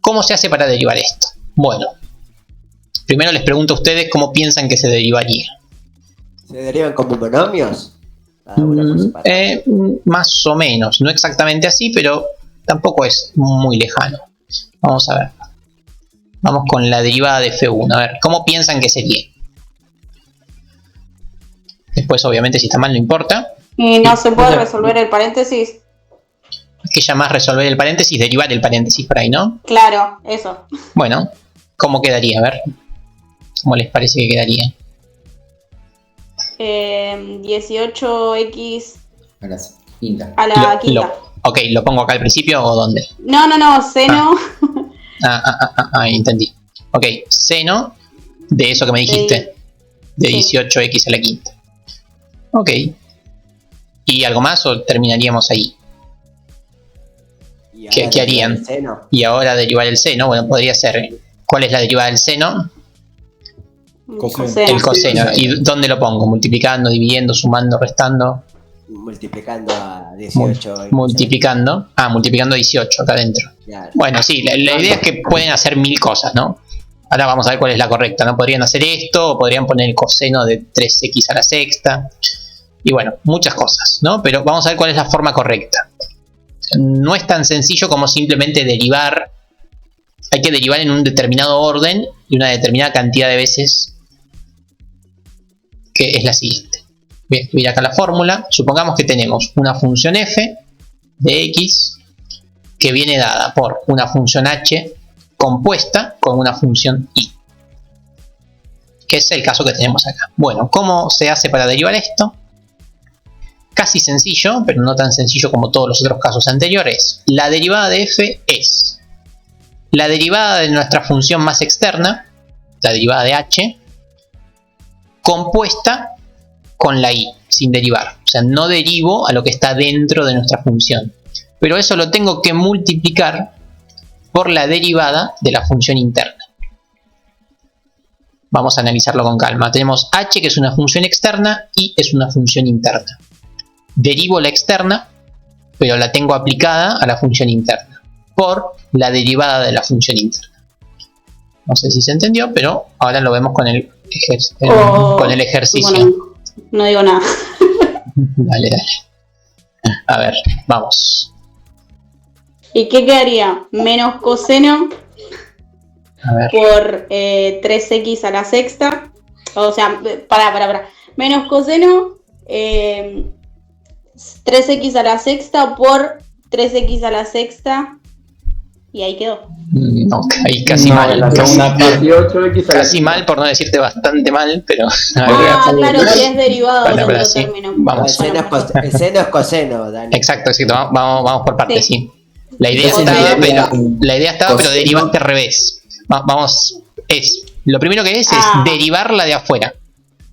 ¿Cómo se hace para derivar esto? Bueno, primero les pregunto a ustedes cómo piensan que se derivaría. ¿Se derivan como monomios? Más o menos, no exactamente así, pero tampoco es muy lejano. Vamos a ver. Vamos con la derivada de f1. A ver, ¿cómo piensan que sería? Después, obviamente, si está mal no importa. ¿Y no se puede resolver el paréntesis? Que llamás resolver el paréntesis, derivar el paréntesis por ahí, ¿no? Claro, eso. Bueno, ¿cómo quedaría? A ver. ¿Cómo les parece que quedaría? 18x a la quinta. a la quinta. Ok, ¿lo pongo acá al principio o dónde? No, seno. Entendí. Ok, seno de eso que me dijiste. De 18x a la quinta. Ok. ¿Y algo más o terminaríamos ahí? ¿Qué harían? Y ahora derivar el seno. Bueno, podría ser. ¿Cuál es la derivada del seno? El coseno. ¿Y dónde lo pongo? ¿Multiplicando, dividiendo, sumando, restando? Multiplicando a 18. Multiplicando. Multiplicando a 18 acá adentro. Claro. Bueno, sí, la idea es que pueden hacer 1000 cosas, ¿no? Ahora vamos a ver cuál es la correcta, ¿no? Podrían hacer esto, o podrían poner el coseno de 3x a la sexta. Y bueno, muchas cosas, ¿no? Pero vamos a ver cuál es la forma correcta. No es tan sencillo como simplemente derivar. Hay que derivar en un determinado orden y una determinada cantidad de veces, que es la siguiente. Voy a escribir acá la fórmula. Supongamos que tenemos una función f de x que viene dada por una función h compuesta con una función y, que es el caso que tenemos acá. Bueno, ¿cómo se hace para derivar esto? Casi sencillo, pero no tan sencillo como todos los otros casos anteriores. La derivada de f es la derivada de nuestra función más externa, la derivada de h, compuesta con la y. sin derivar. O sea, no derivo a lo que está dentro de nuestra función. Pero eso lo tengo que multiplicar por la derivada de la función interna. Vamos a analizarlo con calma. Tenemos h, que es una función externa, y es una función interna. Derivo la externa, pero la tengo aplicada a la función interna, por la derivada de la función interna. No sé si se entendió, pero ahora lo vemos con el ejercicio. Bueno, no digo nada. Dale. A ver, vamos. ¿Y qué quedaría? Menos coseno por 3x a la sexta. O sea, para. Menos coseno 3x a la sexta por 3x a la sexta. Y ahí quedó. No, ahí casi mal. Casi mal, por no decirte bastante mal, pero... claro, si es derivado de otro término. Vamos. El seno es coseno, Dani. Exacto. Vamos por partes, sí. La idea estaba, pero derivaste al revés. Vamos, lo primero que es derivarla de afuera.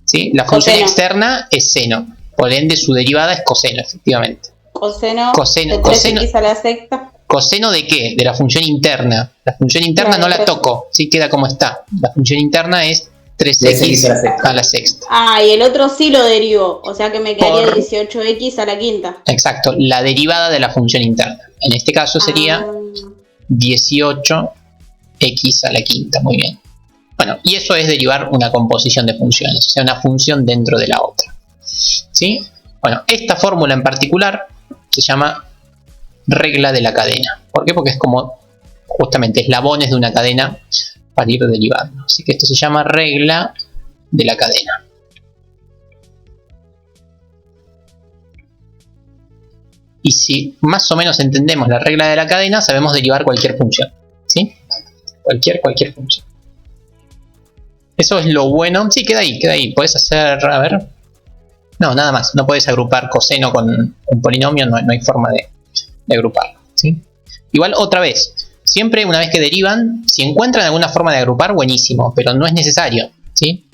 ¿Sí? La función externa es seno, por ende su derivada es coseno, efectivamente. Coseno de 3x a la sexta. ¿Coseno de qué? De la función interna. La función interna no la toco, sí queda como está. La función interna es 3x a la sexta. Y el otro sí lo derivo, o sea que me quedaría 18x a la quinta. Exacto, la derivada de la función interna. En este caso sería 18x a la quinta, muy bien. Bueno, y eso es derivar una composición de funciones, o sea, una función dentro de la otra. ¿Sí? Bueno, esta fórmula en particular se llama regla de la cadena. ¿Por qué? Porque es como justamente eslabones de una cadena para ir derivando. Así que esto se llama regla de la cadena. Y si más o menos entendemos la regla de la cadena, sabemos derivar cualquier función. ¿Sí? Cualquier función. Eso es lo bueno. Sí, queda ahí. Puedes hacer, a ver. No, nada más. No puedes agrupar coseno con un polinomio. No hay forma de agruparlo, ¿sí? Igual otra vez, siempre una vez que derivan, si encuentran alguna forma de agrupar, buenísimo, pero no es necesario, ¿sí?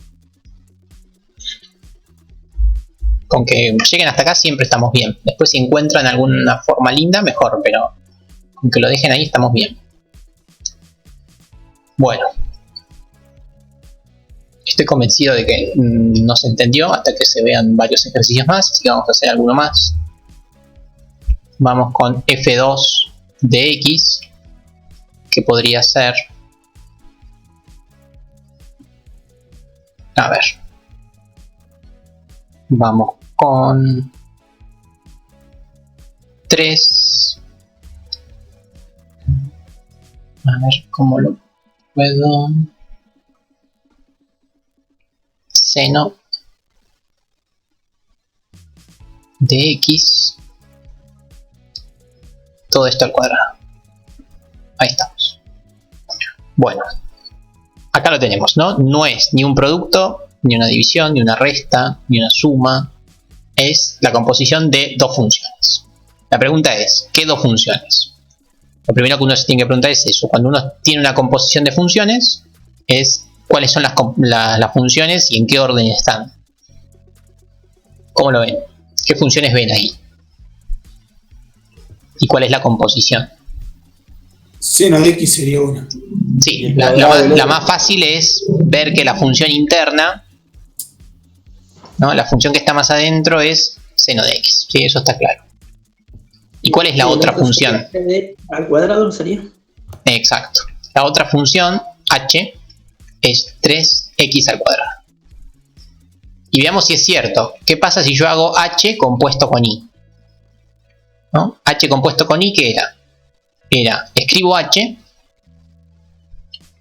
Con que lleguen hasta acá siempre estamos bien. Después si encuentran alguna forma linda, mejor, pero con que lo dejen ahí estamos bien. Bueno, estoy convencido de que no se entendió hasta que se vean varios ejercicios más, así que vamos a hacer alguno más. Vamos con f2 de x, que podría ser, a ver, vamos con 3, a ver cómo lo puedo, seno de x, todo esto al cuadrado. Ahí estamos. Bueno, acá lo tenemos, ¿no? No es ni un producto, ni una división, ni una resta, ni una suma. Es la composición de dos funciones. La pregunta es, ¿qué dos funciones? Lo primero que uno se tiene que preguntar es eso. Cuando uno tiene una composición de funciones, es cuáles son las funciones y en qué orden están. ¿Cómo lo ven? ¿Qué funciones ven ahí? ¿Y cuál es la composición? Seno de x sería una. Sí, la más fácil es ver que la función interna, ¿no? La función que está más adentro es seno de x. Sí, eso está claro. ¿Y cuál es la otra función? Al cuadrado sería. Exacto. La otra función, h, es 3x al cuadrado. Y veamos si es cierto. ¿Qué pasa si yo hago h compuesto con i? ¿No? H compuesto con i, ¿qué era? Escribo h,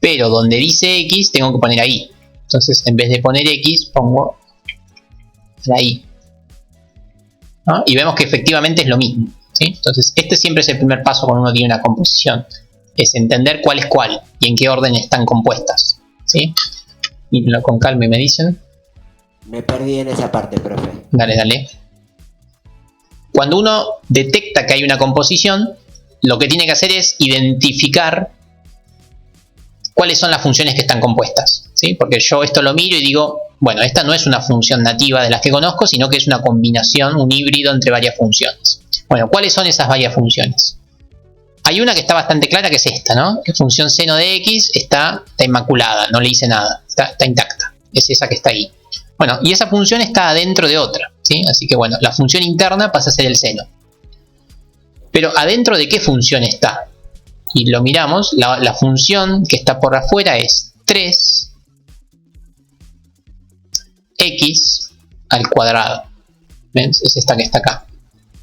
pero donde dice x tengo que poner ahí. Entonces en vez de poner x pongo la i, ¿no? Y vemos que efectivamente es lo mismo, ¿sí? Entonces este siempre es el primer paso cuando uno tiene una composición, es entender cuál es cuál y en qué orden están compuestas, ¿sí? Mírenlo con calma y me dicen. Me perdí en esa parte, profe. Dale. Cuando uno detecta que hay una composición, lo que tiene que hacer es identificar cuáles son las funciones que están compuestas, ¿sí? Porque yo esto lo miro y digo, Bueno, esta no es una función nativa de las que conozco, sino que es una combinación, un híbrido entre varias funciones. Bueno, ¿cuáles son esas varias funciones? Hay una que está bastante clara, que es esta, ¿no? Que función seno de x está inmaculada, no le hice nada, está intacta. Es esa que está ahí. Bueno, y esa función está adentro de otra, ¿sí? Así que bueno, la función interna pasa a ser el seno. Pero ¿adentro de qué función está? Y lo miramos, la función que está por afuera es 3x al cuadrado. ¿Ven? Es esta que está acá.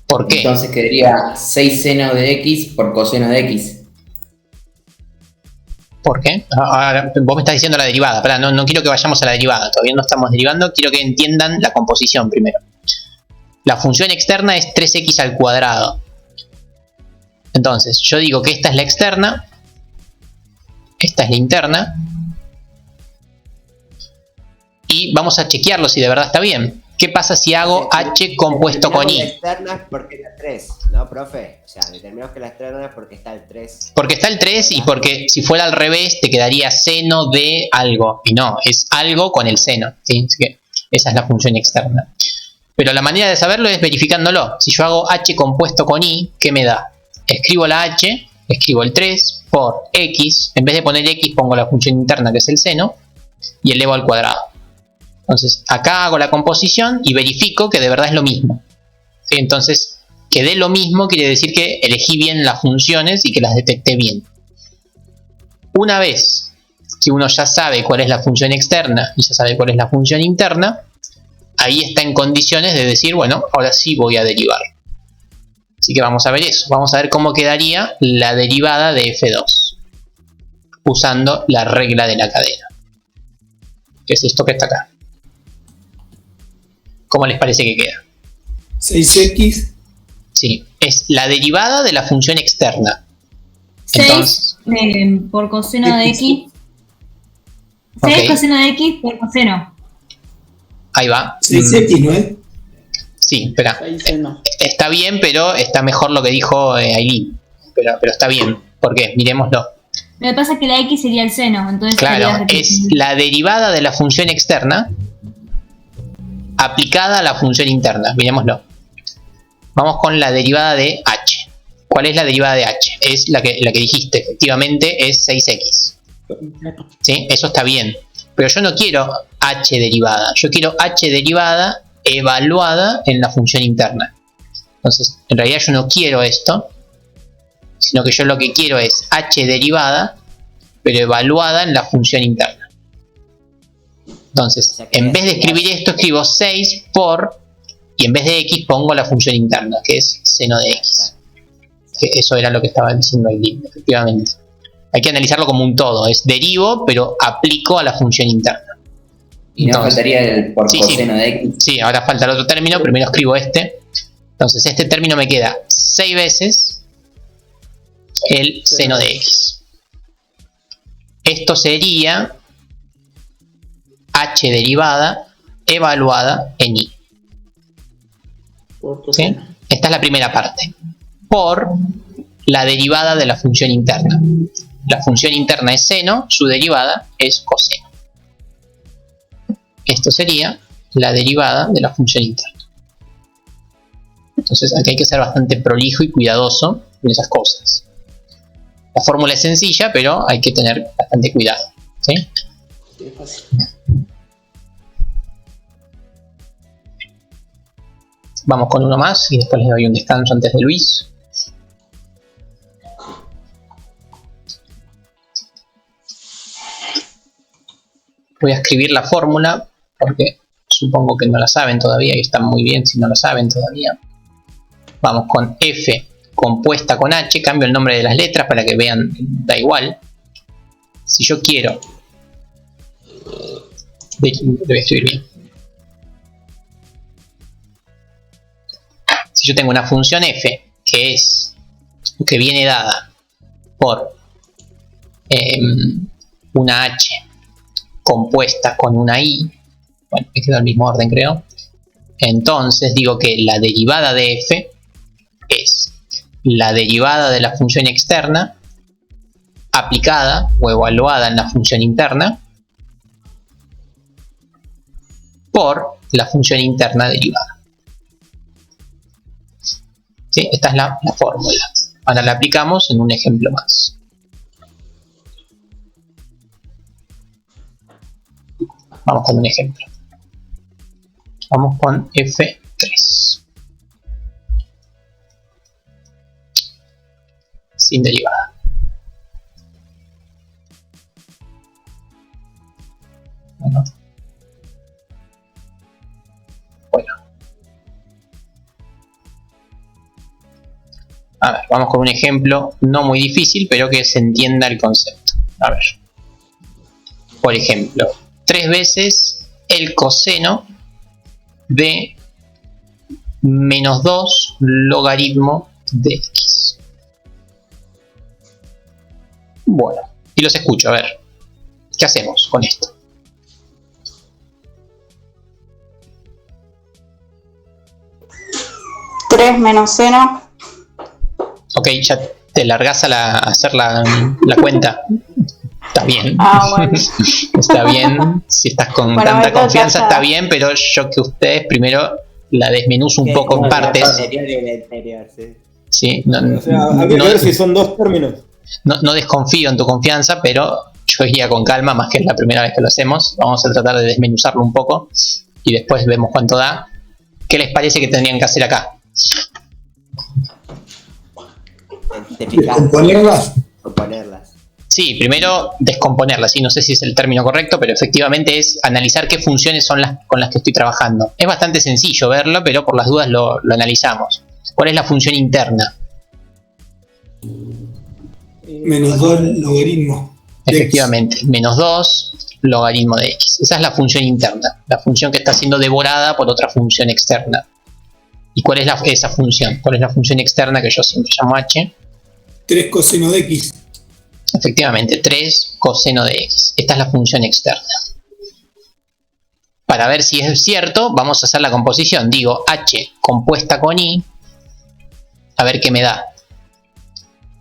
¿Por qué? Entonces quedaría 6 seno de x por coseno de x. ¿Por qué? Ahora, vos me estás diciendo la derivada. Pará, no quiero que vayamos a la derivada. Todavía no estamos derivando. Quiero que entiendan la composición primero. La función externa es 3x al cuadrado. Entonces, yo digo que esta es la externa. Esta es la interna. Y vamos a chequearlo si de verdad está bien. ¿Qué pasa si hago h compuesto con i? La externa es porque está 3, ¿no, profe? O sea, determinamos que la externa es porque está el 3. Porque está el 3 y porque si fuera al revés te quedaría seno de algo. Y no, es algo con el seno, ¿sí? Así que esa es la función externa. Pero la manera de saberlo es verificándolo. Si yo hago h compuesto con i, ¿qué me da? Escribo la h, escribo el 3 por x. En vez de poner x pongo la función interna que es el seno y elevo al cuadrado. Entonces acá hago la composición y verifico que de verdad es lo mismo. ¿Sí? Entonces que dé lo mismo quiere decir que elegí bien las funciones y que las detecté bien. Una vez que uno ya sabe cuál es la función externa y ya sabe cuál es la función interna, ahí está en condiciones de decir, bueno, ahora sí voy a derivar. Así que vamos a ver eso. Vamos a ver cómo quedaría la derivada de f2 usando la regla de la cadena, que es esto que está acá. ¿Cómo les parece que queda? 6x. Sí, es la derivada de la función externa. 6 por coseno de x. 6 Ok. coseno de x por coseno. Ahí va. 6x, ¿no es? Sí, espera. Está bien, pero está mejor lo que dijo Aileen. Pero está bien. ¿Por qué? Miremoslo. Lo que pasa es que la x sería el seno. Entonces Claro, es la derivada de la función externa aplicada a la función interna. Miremoslo. Vamos con la derivada de h. ¿Cuál es la derivada de h? Es la que dijiste, efectivamente es 6x. ¿Sí? Eso está bien. Pero yo no quiero h derivada. Yo quiero h derivada evaluada en la función interna. Entonces, en realidad yo no quiero esto, sino que yo lo que quiero es h derivada, pero evaluada en la función interna. Entonces, en vez de escribir esto, escribo 6 por, y en vez de x pongo la función interna, que es seno de x. Que eso era lo que estaba diciendo Aileen, efectivamente. Hay que analizarlo como un todo, es derivo, pero aplico a la función interna. Y no faltaría el por coseno de x. Sí, ahora falta el otro término, primero escribo este. Entonces este término me queda 6 veces el seno de x. Esto sería h derivada evaluada en i. ¿Sí? Esta es la primera parte. Por la derivada de la función interna. La función interna es seno, su derivada es coseno. Esto sería la derivada de la función interna. Entonces aquí hay que ser bastante prolijo y cuidadoso en esas cosas. La fórmula es sencilla, pero hay que tener bastante cuidado. ¿Sí? Vamos con uno más y después les doy un descanso antes de Luis. Voy a escribir la fórmula porque supongo que no la saben todavía y está muy bien si no la saben todavía. Vamos con f compuesta con h, cambio el nombre de las letras para que vean, da igual. Si yo quiero, lo voy a escribir bien. Si yo tengo una función f que viene dada por una h compuesta con una i, bueno, me queda el mismo orden creo, entonces digo que la derivada de f es la derivada de la función externa aplicada o evaluada en la función interna por la función interna derivada. ¿Sí? Esta es la fórmula. Ahora la aplicamos en un ejemplo más. Vamos con un ejemplo. Vamos con F3. Sin derivada. Bueno. A ver, vamos con un ejemplo no muy difícil, pero que se entienda el concepto. A ver. Por ejemplo, 3 veces el coseno de menos 2 logaritmo de x. Bueno, y los escucho, a ver. ¿Qué hacemos con esto? ¿3 menos seno? Ok, ya te largás a hacer la cuenta. Está bien. Ah, bueno. Está bien. Si estás con Bueno, tanta me toca confianza, ya. está bien, pero yo que ustedes primero la desmenuzo un poco en partes. Sí, no, O sea, habría que ver si son dos términos. no desconfío en tu confianza, pero yo iría con calma, más que es la primera vez que lo hacemos. Vamos a tratar de desmenuzarlo un poco y después vemos cuánto da. ¿Qué les parece que tendrían que hacer acá? Descomponerlas. Componerlas. Sí, primero descomponerlas, sí, no sé si es el término correcto, pero efectivamente es analizar qué funciones son las con las que estoy trabajando. Es bastante sencillo verlo, pero por las dudas lo analizamos. ¿Cuál es la función interna? Menos 2 logaritmo. Efectivamente, menos 2 logaritmo de x. Esa es la función interna, la función que está siendo devorada por otra función externa. ¿Y cuál es esa función? ¿Cuál es la función externa que yo siempre llamo h? 3 coseno de x. Efectivamente, 3 coseno de x. Esta es la función externa. Para ver si es cierto, vamos a hacer la composición. Digo h compuesta con i. A ver qué me da.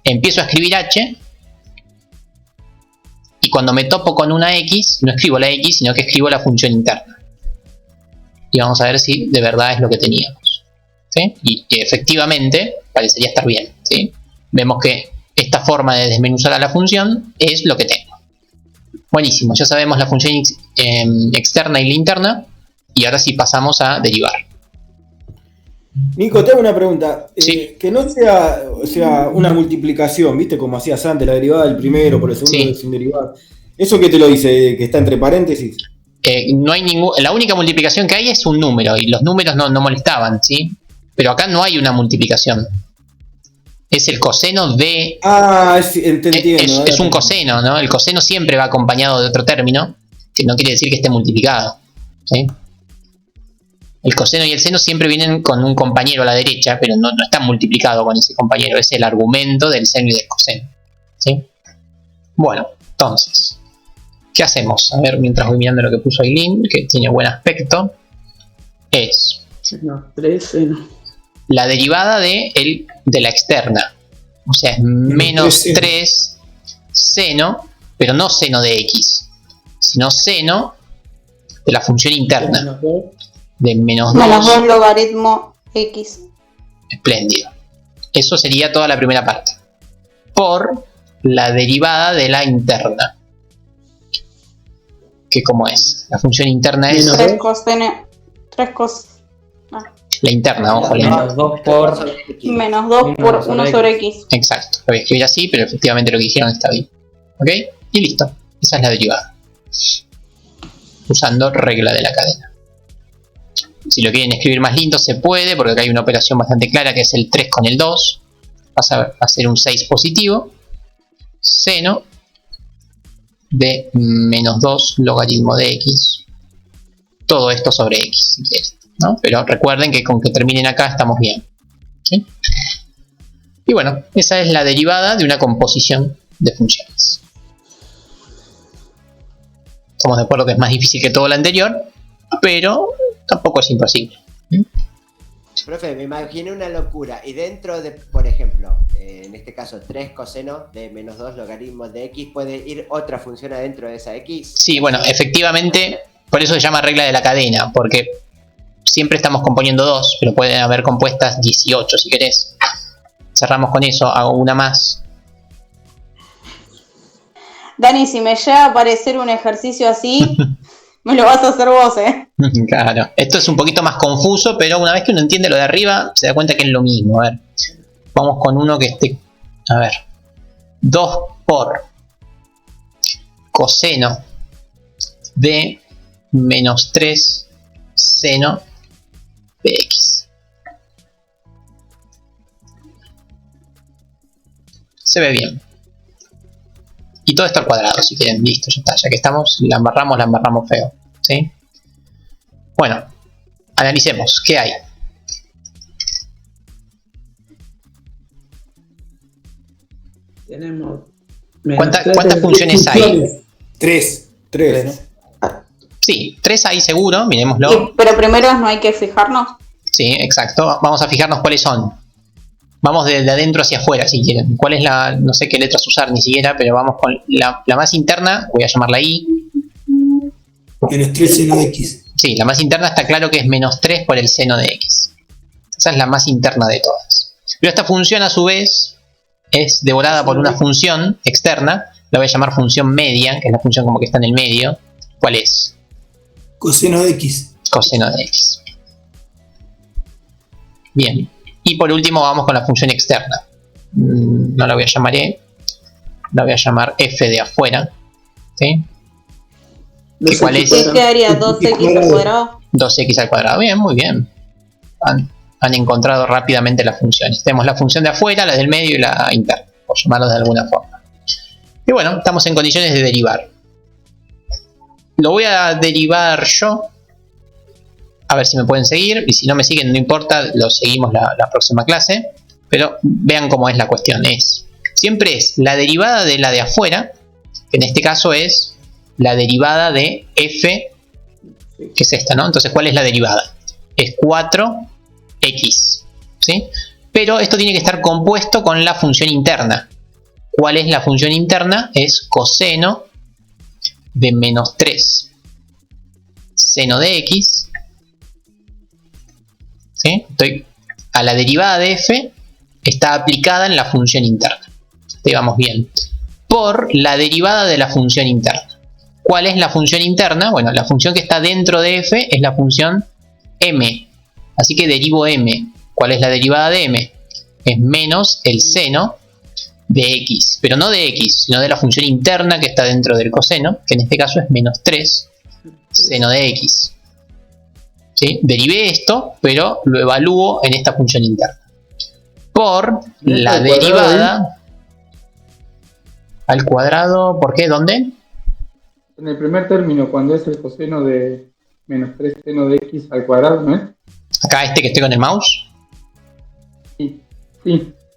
Empiezo a escribir h. Y cuando me topo con una x, no escribo la x, sino que escribo la función interna. Y vamos a ver si de verdad es lo que teníamos. ¿Sí? Y efectivamente parecería estar bien. ¿Sí? Vemos que esta forma de desmenuzar a la función es lo que tengo. Buenísimo, ya sabemos la función externa y la interna. Y ahora sí pasamos a derivar. Nico, te hago una pregunta. Sí. Que no sea, o sea, una multiplicación, ¿viste? Como hacías antes, la derivada del primero por el segundo Sí. sin derivada. ¿Eso qué te lo dice? ¿Que está entre paréntesis? No hay la única multiplicación que hay es un número. Y los números no molestaban, ¿sí? Pero acá no hay una multiplicación. Es el coseno de... Ah, te entiendo. Es un coseno, ¿no? El coseno siempre va acompañado de otro término, que no quiere decir que esté multiplicado. ¿Sí? El coseno y el seno siempre vienen con un compañero a la derecha, pero no están multiplicados con ese compañero. Es el argumento del seno y del coseno. ¿Sí? Bueno, entonces, ¿qué hacemos? A ver, mientras voy mirando lo que puso Aileen, que tiene buen aspecto. Es... Seno 3, seno. La derivada de la externa. O sea, es menos 3 seno, pero no seno de x, sino seno de la función interna. De menos 2. Menos 2 logaritmo x. Espléndido. Eso sería toda la primera parte. Por la derivada de la interna. ¿Qué cómo es? La función interna es... 3 coseno. 3 cos. La interna, ojo. Menos 2 por... Menos 2 por 1 sobre x. Exacto. Lo voy a escribir así, pero efectivamente lo que dijeron está bien. ¿Ok? Y listo. Esa es la derivada. Usando regla de la cadena. Si lo quieren escribir más lindo se puede, porque acá hay una operación bastante clara que es el 3 con el 2. Va a ser un 6 positivo. Seno de menos 2 logaritmo de x. Todo esto sobre x, si quieren, ¿no? Pero recuerden que con que terminen acá estamos bien. ¿Sí? Y bueno, esa es la derivada de una composición de funciones. Estamos de acuerdo que es más difícil que todo lo anterior, pero tampoco es imposible. Profe, me imaginé una locura. Y dentro de, por ejemplo, en este caso 3 coseno de menos 2 logaritmos de x, ¿puede ir otra función adentro de esa x? Sí, bueno, efectivamente Por eso se llama regla de la cadena, porque siempre estamos componiendo 2, pero pueden haber compuestas 18 si querés. Cerramos con eso, hago una más. Dani, si me llega a aparecer un ejercicio así, me lo vas a hacer vos, ¿eh? Claro, esto es un poquito más confuso, pero una vez que uno entiende lo de arriba, se da cuenta que es lo mismo. A ver, vamos con uno que esté... A ver, 2 por coseno de menos 3 seno de x. Se ve bien. Y todo esto al cuadrado, si quieren. Listo, ya está. Ya que estamos, la embarramos feo. ¿Sí? Bueno, analicemos. ¿Qué hay? Tenemos. ¿Cuántas funciones hay? 3. Sí, 3 hay seguro, miremoslo. Pero primero no hay que fijarnos. Sí, exacto. Vamos a fijarnos cuáles son. Vamos de adentro hacia afuera, si quieren. ¿Cuál es la...? No sé qué letras usar ni siquiera, pero vamos con la más interna. Voy a llamarla I. Menos 3 seno de x. Sí, la más interna está claro que es menos 3 por el seno de x. Esa es la más interna de todas. Pero esta función, a su vez, es devorada por una función externa. La voy a llamar función media, que es la función como que está en el medio. ¿Cuál es? Coseno de x. Coseno de x. Bien. Y por último vamos con la función externa. No la voy a llamar E. La voy a llamar f de afuera. ¿Sí? ¿Cuál es? ¿Qué quedaría? 2x al cuadrado. 2x al cuadrado. Bien, muy bien. Han encontrado rápidamente las funciones. Tenemos la función de afuera, la del medio y la interna, por llamarlos de alguna forma. Y bueno, estamos en condiciones de derivar. Lo voy a derivar yo. A ver si me pueden seguir. Y si no me siguen, no importa. Lo seguimos la próxima clase. Pero vean cómo es la cuestión. Siempre es la derivada de la de afuera. Que en este caso es la derivada de f. Que es esta, ¿no? Entonces, ¿cuál es la derivada? Es 4x. ¿Sí? Pero esto tiene que estar compuesto con la función interna. ¿Cuál es la función interna? Es coseno de menos 3 seno de x. ¿Sí? A la derivada de f está aplicada en la función interna. Ahí vamos bien. Por la derivada de la función interna. ¿Cuál es la función interna? Bueno, la función que está dentro de f es la función m. Así que derivo m. ¿Cuál es la derivada de m? Es menos el seno de x. Pero no de x, sino de la función interna que está dentro del coseno, que en este caso es menos 3 seno de x. ¿Sí? Derivé esto, pero lo evalúo en esta función interna. Por la derivada al cuadrado. ¿Por qué? ¿Dónde? En el primer término, cuando es el coseno de menos 3 seno de x al cuadrado, ¿no es? Acá este que estoy con el mouse. Sí.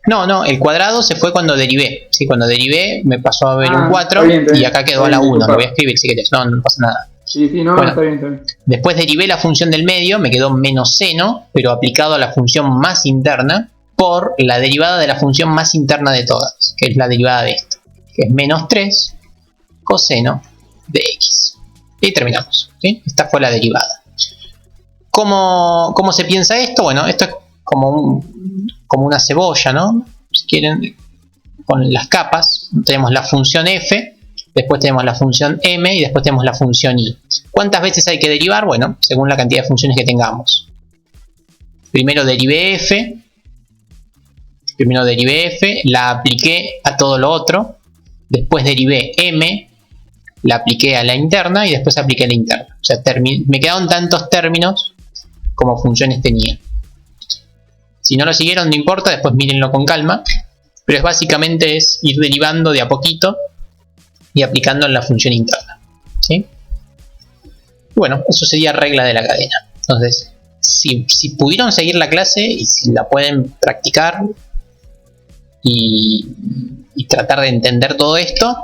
No, el cuadrado se fue cuando derivé. ¿Sí? Cuando derivé me pasó a ver un 4 está bien. y acá quedó a la 1. Lo voy a escribir si querés. No pasa nada. Sí, no, bueno, está bien. Después derivé la función del medio, me quedó menos seno, pero aplicado a la función más interna, por la derivada de la función más interna de todas, que es la derivada de esto, que es menos 3 coseno de x. Y terminamos. ¿Sí? Esta fue la derivada. ¿Cómo se piensa esto? Bueno, esto es como una cebolla, ¿no? Si quieren, con las capas, tenemos la función f, después tenemos la función m y después tenemos la función i. ¿Cuántas veces hay que derivar? Bueno, según la cantidad de funciones que tengamos. Primero derivé f, la apliqué a todo lo otro, después derivé m, la apliqué a la interna y después apliqué a la interna. O sea, me quedaron tantos términos como funciones tenía. Si no lo siguieron, no importa, después mírenlo con calma. Pero es básicamente ir derivando de a poquito y aplicando en la función interna. ¿Sí? Bueno, eso sería regla de la cadena. Entonces, si pudieron seguir la clase y si la pueden practicar y tratar de entender todo esto,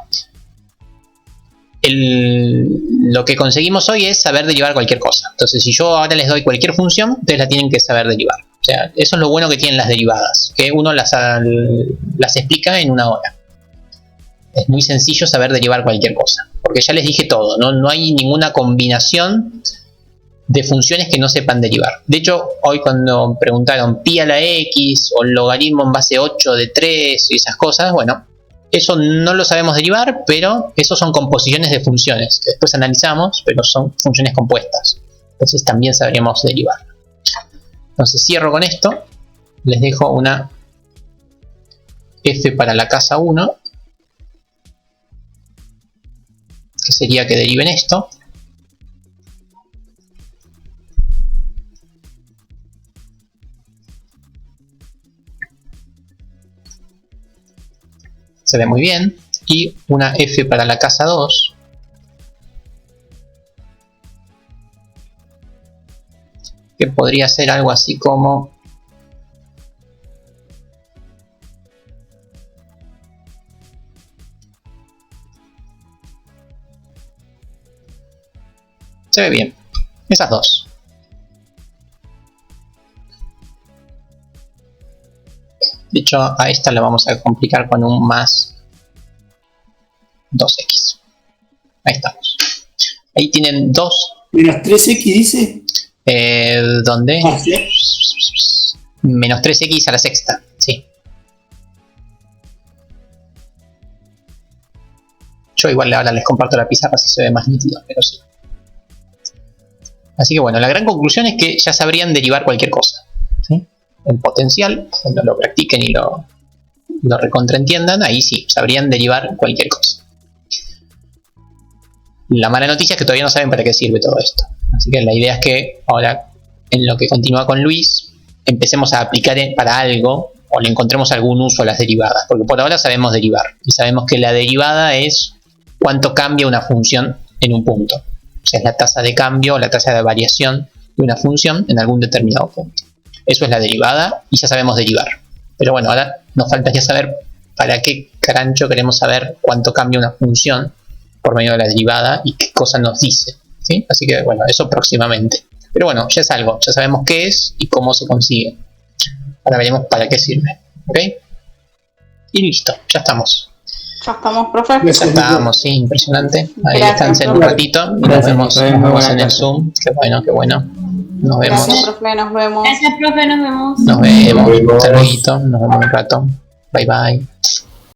lo que conseguimos hoy es saber derivar cualquier cosa. Entonces, si yo ahora les doy cualquier función, ustedes la tienen que saber derivar. O sea, eso es lo bueno que tienen las derivadas, que uno las explica en una hora. es muy sencillo saber derivar cualquier cosa, porque ya les dije todo, no hay ninguna combinación de funciones que no sepan derivar. De hecho, hoy cuando preguntaron pi a la x o logaritmo en base 8 de 3 y esas cosas, bueno, eso no lo sabemos derivar, pero eso son composiciones de funciones que después analizamos, pero son funciones compuestas. Entonces también sabríamos derivar. Entonces cierro con esto. Les dejo una f para la casa 1, que sería que deriven esto. Se ve muy bien. Y una f para la casa 2. Que podría ser algo así como... Se ve bien. Esas dos. De hecho, a esta la vamos a complicar con un más 2x. Ahí estamos. Ahí tienen dos. Menos 3x dice. ¿Dónde? Ah, ¿sí? Menos 3x a la sexta. Sí. Yo igual ahora les comparto la pizarra si se ve más nítido, pero sí. Así que bueno, la gran conclusión es que ya sabrían derivar cualquier cosa, ¿sí? El potencial, cuando lo practiquen y lo recontraentiendan, ahí sí, sabrían derivar cualquier cosa. La mala noticia es que todavía no saben para qué sirve todo esto. Así que la idea es que ahora, en lo que continúa con Luis, empecemos a aplicar para algo o le encontremos algún uso a las derivadas. Porque por ahora sabemos derivar. Y sabemos que la derivada es cuánto cambia una función en un punto. O sea, es la tasa de cambio o la tasa de variación de una función en algún determinado punto. Eso es la derivada y ya sabemos derivar. Pero bueno, ahora nos faltaría saber para qué carancho queremos saber cuánto cambia una función por medio de la derivada y qué cosa nos dice, ¿sí? Así que bueno, eso próximamente. Pero bueno, ya es algo, ya sabemos qué es y cómo se consigue. Ahora veremos para qué sirve, ¿ok? Y listo, ya estamos. Ya estamos, profe. Ya estamos, sí, impresionante. Ahí Gracias, descansen un profe. ratito y nos vemos en el Zoom. Qué bueno, qué bueno. Nos vemos. Gracias, profe, nos vemos. Gracias, profe, nos vemos. Nos vemos. Hasta luego. Nos vemos un rato. Bye bye.